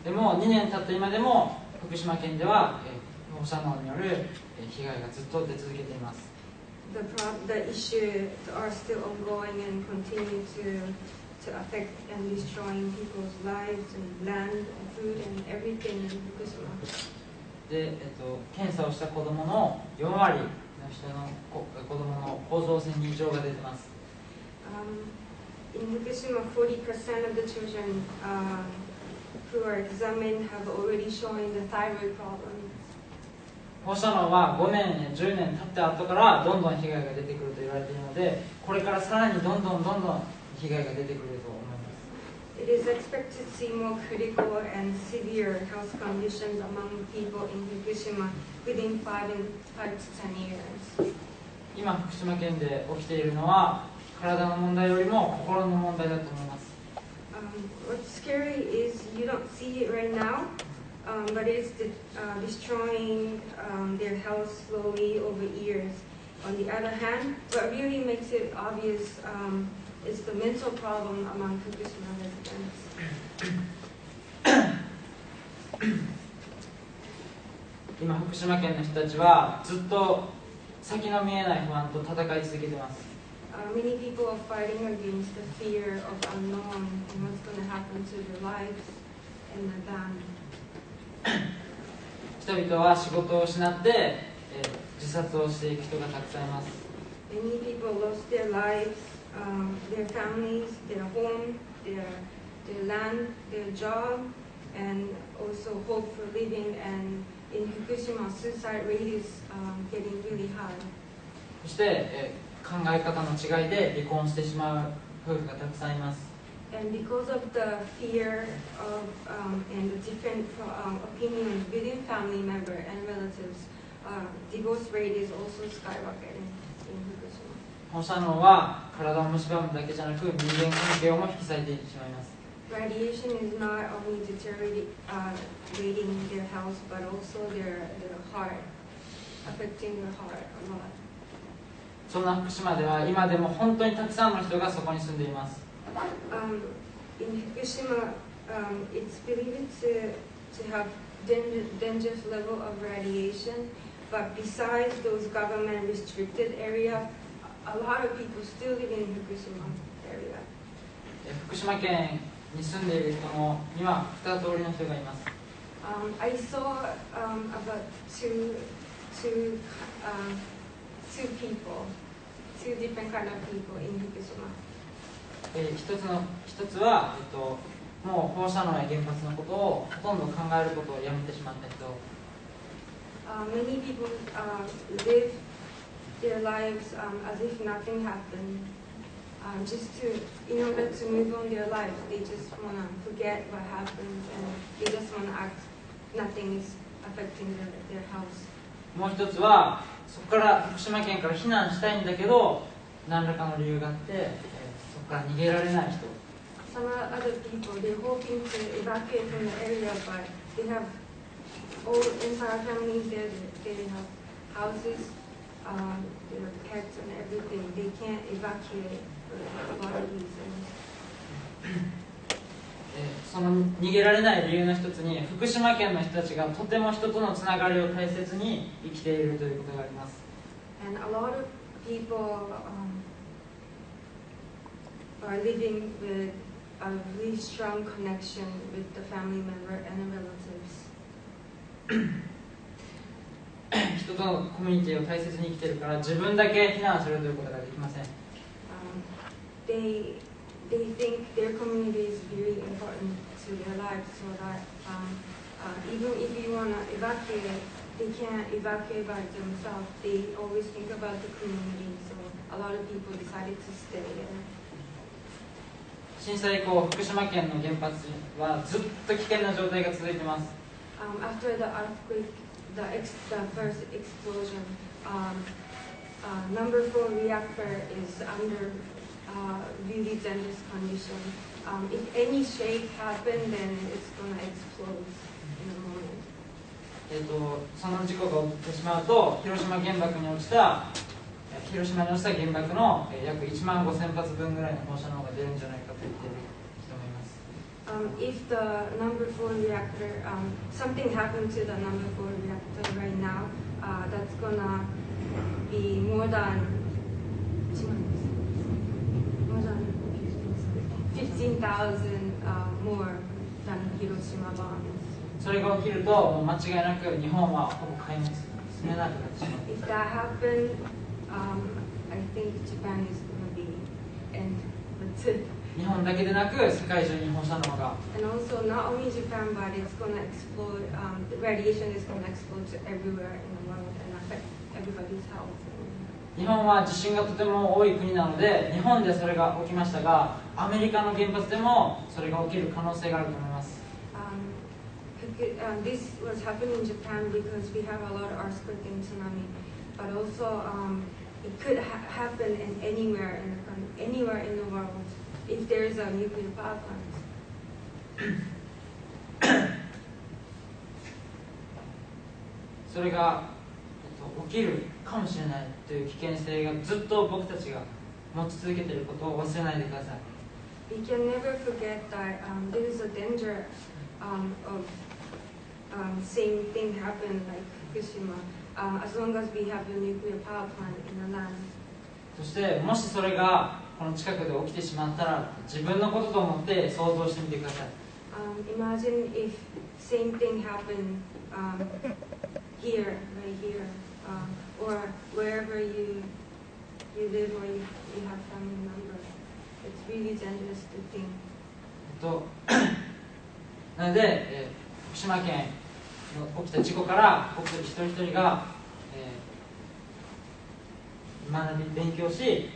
でも2年経った今でも福島県では放射能による被害がずっと出続けています。The issues are still ongoing and continue to affect and destroying people's lives and land and food and everything in Fukushima. で、検査をした子どもの4割の人の子どもの甲状腺に異常が出ています。In Fukushima, 40% of the children who are examined have already shown the thyroid problems. 放射能は5年、10年経った後からどんどん被害が出てくると言われているので、これからさらにどんどん被害が出てくると思います。It is expected to see more critical and severe health conditions among people in Fukushima within 5 to 10 years. 今、福島県で起きているのは体の問題よりも心の問題だと思います。What's scary is you don't see it right now, but it's destroying their health slowly over years. On the other hand, what really makes it obvious is the mental problem among Fukushima residents. 今、福島県の人たちはずっと先の見えない不安と戦い続けています。Many people are fighting against the fear of unknown and what's going to happen to their lives and the land. 人々は仕事を失って、自殺をしていく人がたくさんいます。Many people lost their lives, their families, their home, their land, their job, and also hope for living. And in Fukushima, suicide rate is getting really high. そして、考え方の違いで離婚してしまう夫婦がたくさんいます。And because of the fear of and the different opinions within family member and relatives, divorce rate is also skyrocketing in Fukushima. 放射能は体を蝕むだけじゃなく人間関係をも引き裂いていってしまいます。Radiation is not only deteriorating their health, but also their heart, affecting their heart a lot. そんな福島では今でも本当にたくさんの人がそこに住んでいます。In Fukushima, it's believed to have dangerous level of radiation, but besides those government restricted area, a lot of people still live in Fukushima area. 福島県に住んでいる人には2通りの人がいます。I saw about two people, two different kind of people in Fukushima. 一つは、もう放射能や原発のことをほとんど考えることをやめてしまった人。Many people live their lives as if nothing happened. Just in order to move on their lives, they just want to forget what happened and they just want to act nothing is affecting their house. もう一つはそこから福島県から避難したいんだけど何らかの理由があって、そこから逃げられない人。Some other people, they're hoping to evacuate from the area, but they have all entire families there. They have houses, their pets and everything. They can't evacuate for a lot of reasons. その逃げられない理由の一つに福島県の人たちがとても人とのつながりを大切に生きているということがあります。And a lot of people are living with a really strong connection with the family member and the relatives. 人とのコミュニティを大切に生きているから自分だけ避難するということができません。They think their community is very important to their lives, so that even if you want to evacuate, they can't evacuate by themselves. They always think about the community, so a lot of people decided to stay there. 震災以降、福島県の原発はずっと危険な状態が続いています。after the earthquake, the first explosion, number 4 reactor is under really dangerous condition. If any shake happen, then it's gonna explode in a moment. その事故が起きてしまうと、広島に落ちた原爆の約1万5000発分ぐらいの放射能が出るんじゃないかと言っている人もいます。If the number 4 reactor, something happened to the number 4 reactor right now, that's gonna be more than 15,000 more than Hiroshima bombs. それが起きると、もう間違いなく日本はほぼ壊滅進めなくなってしまう。If that happened, I think Japan is gonna be end. That's it. 日本だけでなく世界中に放射能が。And also not only Japan, but it's gonna explode. The radiation is gonna explode to everywhere in the world and affect everybody's health. 日本は地震がとても多い国なので、日本でそれが起きましたが、アメリカの原発でもそれが起きる可能性があると思います。This was happening in Japan because we have a lot of earthquake and tsunami, but also it could happen in anywhere in the world if there is a nuclear power plant. それが起きるかもしれないという危険性がずっと僕たちが持ち続けていることを忘れないでください。We can never forget that there is a danger of same thing happen like Fukushima as long as we have a nuclear power plant in the land. そしてもしそれがこの近くで起きてしまったら、自分のことと思って想像してみてください。Imagine if same thing happened here, right here, or wherever you live or you have family members. It's really dangerous to think. なので、福島県の起きた事故から僕たち一人一人が、学び勉強し、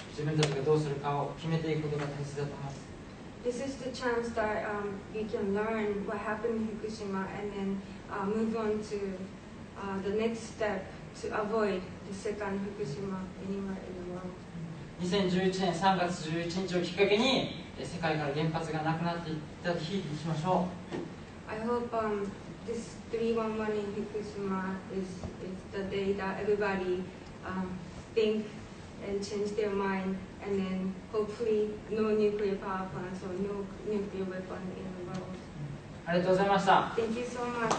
自分たちがどうするかを決めていくことが大切だと思います。This is the chance that we can learn what happened in Fukushima and then move on to the next step to avoid the second Fukushima anywhere in the world. 2011年3月11日をきっかけに世界から原発がなくなっていった日にしましょう。I hope this 311 in Fukushima is the day that everybody think and change their mind, and then hopefully no nuclear power plants or no nuclear weapon in the world. ありがとうございました。Thank you so much.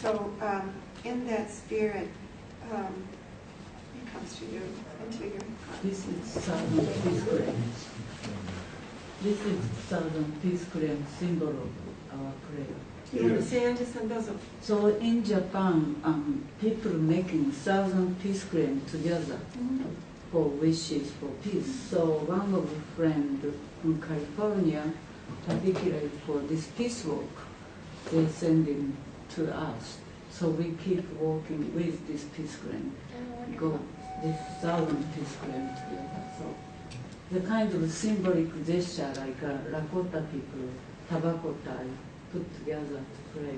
So, in that spirit, it comes to you, into your heart. This is Southern Peace Claim. This is Southern Peace Claim symbol of our prayer. So in Japan, people making Southern Peace Claim together for wishes for peace. So one of the friends from California, particularly for this peace work, they send it to us. So we keep working with this peace claim, go this Southern Peace Claim together. So the kind of symbolic gesture like Lakota people, Tabakotai, put together to pray,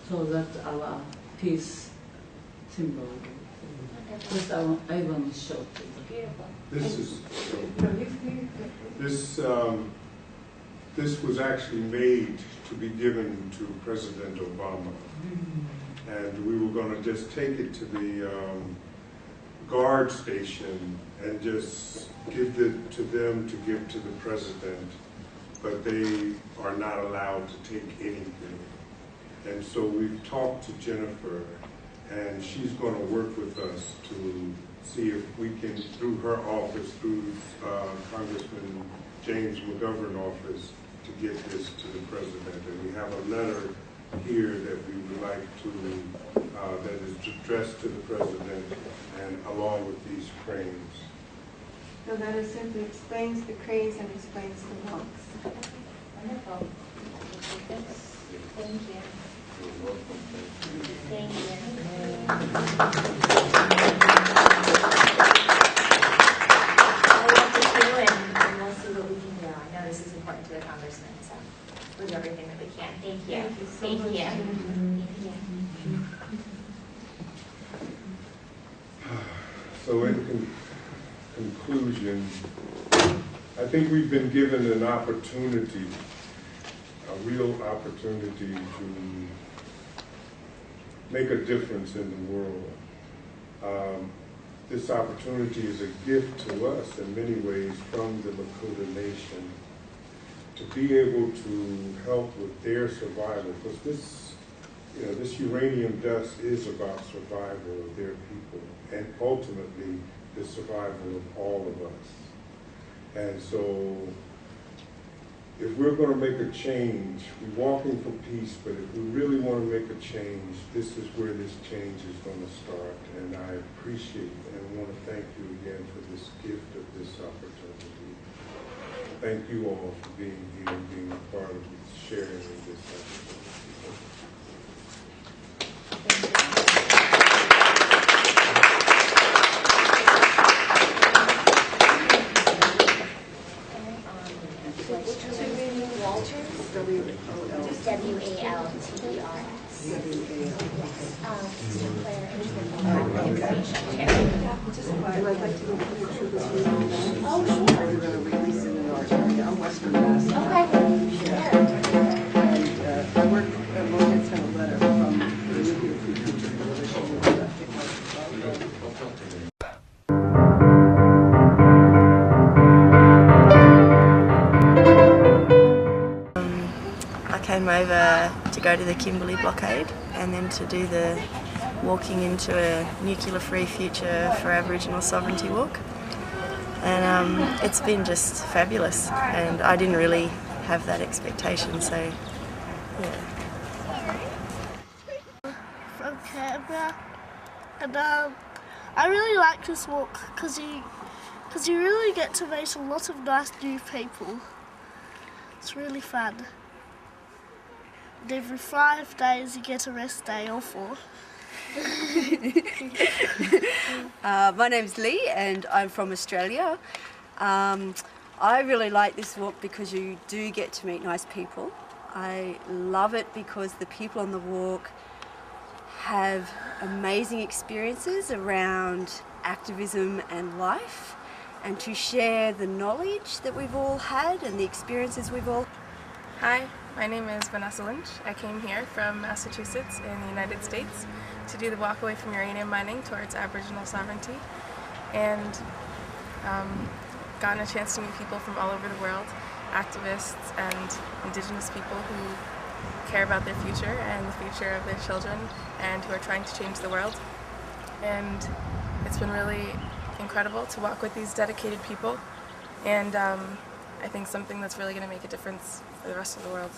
so that's our peace symbol. Just I want to show this was actually made to be given to President Obama, and we were going to just take it to the guard station and just give it to them to give to the president, but they are not allowed to take anything. And so we've talked to Jennifer, and she's going to work with us to see if we can, through her office, through Congressman James McGovern's office, to get this to the president. And we have a letter here that we would like to, that is addressed to the president, and along with these cranes. The letter simply explains the cranes and explains the books. Wonderful. Thank you. Thank you. I want to feel and also So in conclusion, I think we've been given an opportunity, a real opportunity to make a difference in the world. This opportunity is a gift to us in many ways from the Lakota Nation to be able to help with their survival, because this uranium dust is about survival of their people and ultimately the survival of all of us. And so if we're going to make a change, we're walking for peace, but if we really want to make a change, this is where this change is going to start. And I appreciate and want to thank you again for this gift of this opportunity. Thank you all for being here and being a part of this, sharing of this opportunity. I came over to go to the Kimberley blockade and then to do the Walking into a Nuclear-Free Future for Aboriginal Sovereignty walk. And it's been just fabulous, and I didn't really have that expectation, so yeah. From Canberra, and I really like this walk because you really get to meet a lot of nice new people. It's really fun. And every 5 days you get a rest day or 4. My name's Lee and I'm from Australia. I really like this walk because you do get to meet nice people. I love it because the people on the walk have amazing experiences around activism and life, and to share the knowledge that we've all had and the experiences we've all. Hi, my name is Vanessa Lynch. I came here from Massachusetts in the United States to do the walk away from uranium mining towards Aboriginal sovereignty, and gotten a chance to meet people from all over the world, activists and Indigenous people who care about their future and the future of their children and who are trying to change the world. And it's been really incredible to walk with these dedicated people, and I think something that's really going to make a difference for the rest of the world.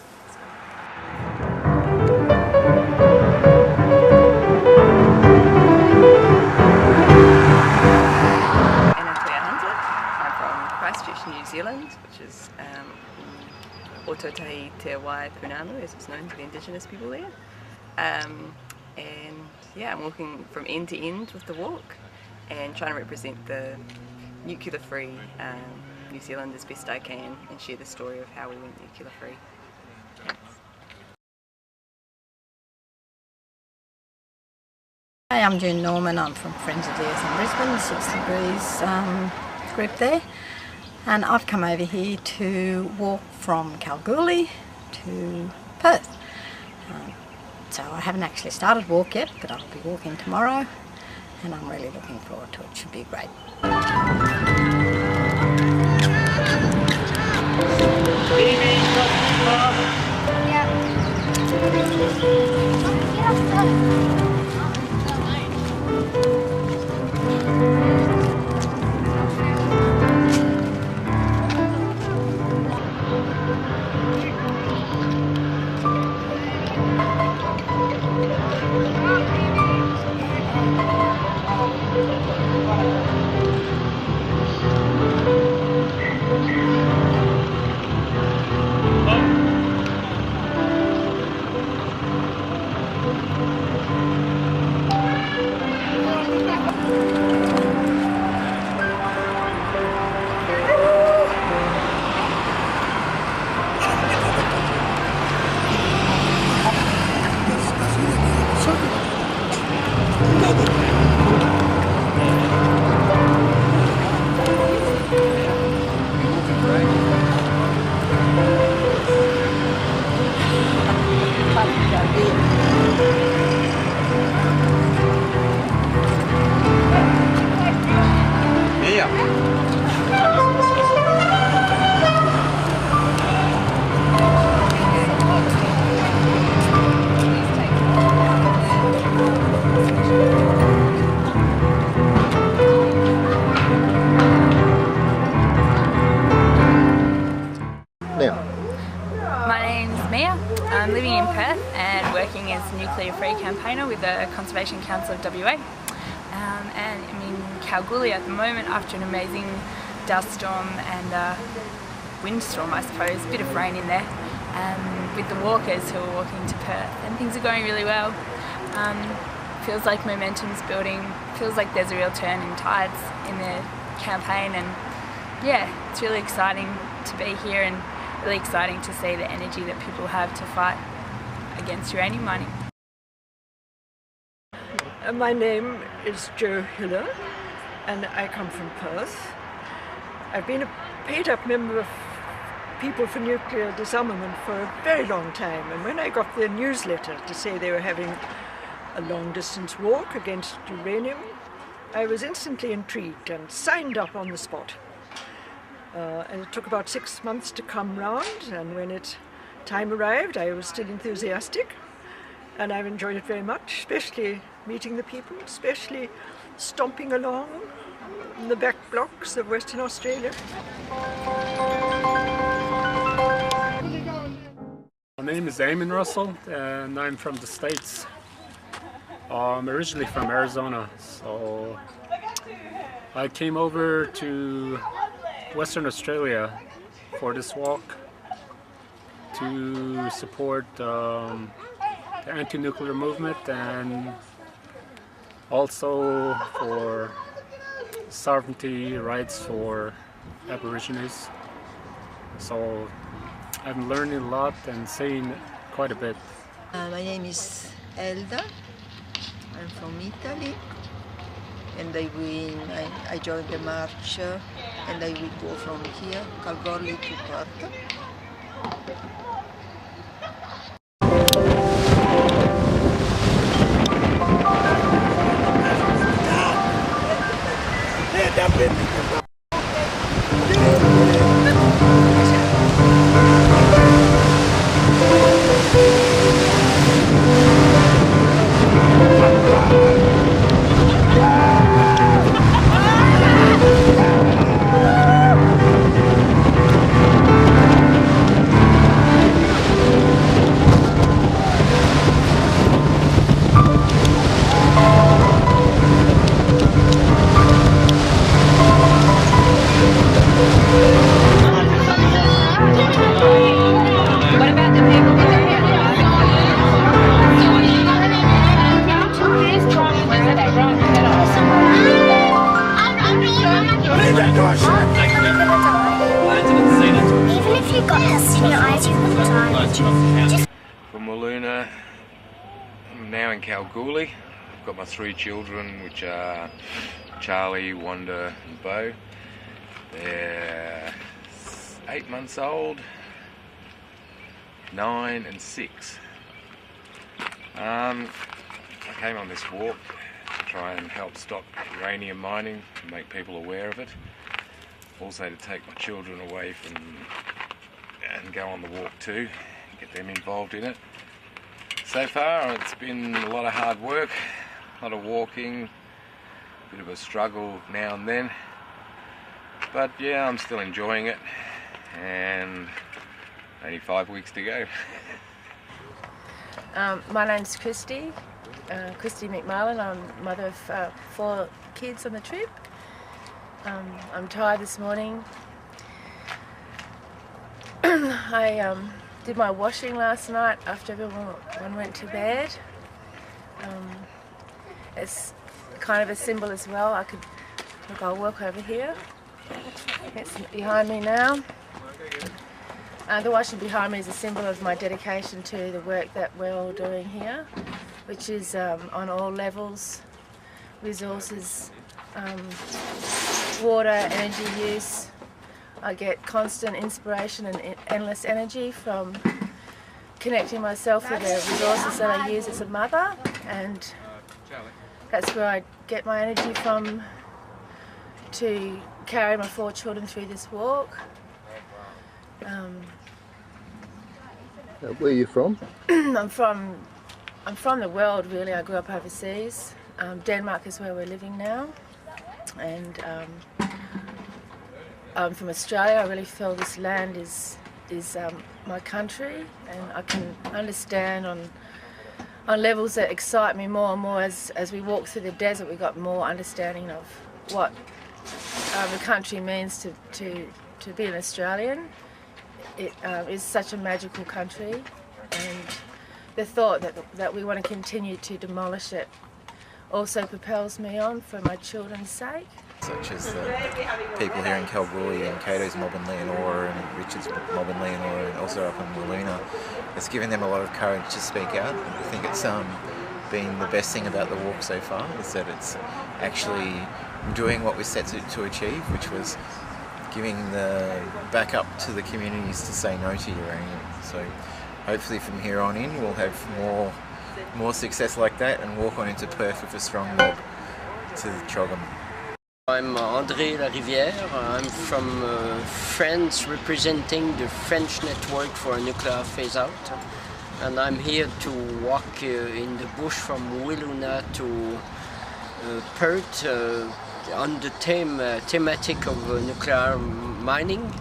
New Zealand, which is Ototahi Te Wai Punanu, as it's known to the Indigenous people there. And yeah, I'm walking from end to end with the walk and trying to represent the nuclear-free New Zealand as best I can and share the story of how we went nuclear-free. Hi, I'm June Norman. I'm from Friends of the Earth in Brisbane, 6 Degrees group there. And I've come over here to walk from Kalgoorlie to Perth. So I haven't actually started walk yet, but I'll be walking tomorrow, and I'm really looking forward to it. It should be great. Free campaigner with the Conservation Council of WA. And I'm in Kalgoorlie at the moment after an amazing dust storm and windstorm, I suppose, a bit of rain in there, with the walkers who are walking to Perth, and things are going really well. Feels like momentum's building, feels like there's a real turn in tides in the campaign, and yeah, it's really exciting to be here and really exciting to see the energy that people have to fight against uranium mining. My name is Jo Hiller and I come from Perth. I've been a paid-up member of People for Nuclear Disarmament for a very long time, and when I got their newsletter to say they were having a long-distance walk against uranium, I was instantly intrigued and signed up on the spot. And it took about 6 months to come round, and when time arrived I was still enthusiastic, and I've enjoyed it very much, especially meeting the people, especially stomping along in the back blocks of Western Australia. My name is Damon Russell and I'm from the States. I'm originally from Arizona, so I came over to Western Australia for this walk to support the anti-nuclear movement and also for sovereignty rights for Aborigines. So I'm learning a lot and seeing quite a bit. My name is Elda. I'm from Italy, and I joined the march, and I will go from here, Kalgoorlie to Perth. From Wiluna, I'm now in Kalgoorlie. I've got my 3 children, which are Charlie, Wanda and Beau. They're 8 months old, 9 and 6. I came on this walk to try and help stop uranium mining and make people aware of it. Also to take my children away from and go on the walk too, get them involved in it. So far it's been a lot of hard work, a lot of walking, a bit of a struggle now and then, but yeah, I'm still enjoying it, and only 5 weeks to go. My name's Christy McMullen. I'm mother of 4 kids on the trip. I'm tired this morning. I did my washing last night after everyone went to bed. It's kind of a symbol as well. I'll walk over here. It's behind me now. The washing behind me is a symbol of my dedication to the work that we're all doing here, which is on all levels, resources, water, energy use. I get constant inspiration and endless energy from connecting myself with the resources that I use as a mother, and that's where I get my energy from to carry my 4 children through this walk. Where are you from? I'm from the world, really. I grew up overseas. Denmark is where we're living now, and I'm from Australia. I really feel this land is my country, and I can understand on levels that excite me more and more. As we walk through the desert, we got more understanding of what the country means to be an Australian. It is such a magical country, and the thought that we want to continue to demolish it also propels me on for my children's sake. Such as the people here in Kalgoorlie and Cato's mob in Leonora and Richard's mob in Leonora and also up in Wiluna. It's given them a lot of courage to speak out. I think it's been the best thing about the walk so far, is that it's actually doing what we set to achieve, which was giving the backup to the communities to say no to uranium. So hopefully from here on in we'll have more success like that and walk on into Perth with a strong mob to Chogam. I'm André Larivière. I'm from France, representing the French network for nuclear phase-out. And I'm here to walk in the bush from Wiluna to Perth on the thematic of nuclear mining.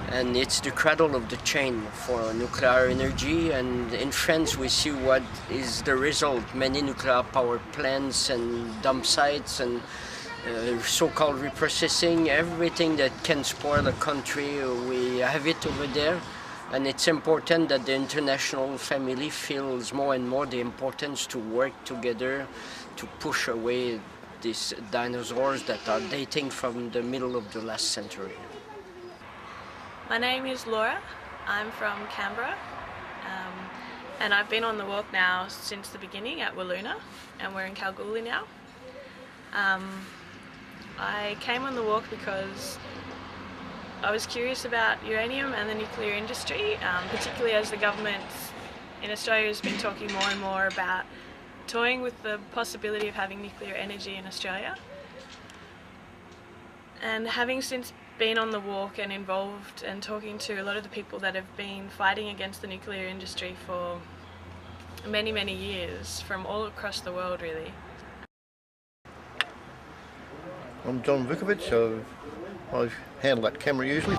And it's the cradle of the chain for nuclear energy, and in France we see what is the result. Many nuclear power plants and dump sites and so-called reprocessing, everything that can spoil a country, we have it over there. And it's important that the international family feels more and more the importance to work together to push away these dinosaurs that are dating from the middle of the last century. My name is Laura. I'm from Canberra, and I've been on the walk now since the beginning at Wiluna, and we're in Kalgoorlie now. I came on the walk because I was curious about uranium and the nuclear industry, particularly as the government in Australia has been talking more and more about toying with the possibility of having nuclear energy in Australia. And having since been on the walk and involved and talking to a lot of the people that have been fighting against the nuclear industry for many, many years from all across the world, really. I'm John Vukovic. I handle that camera usually.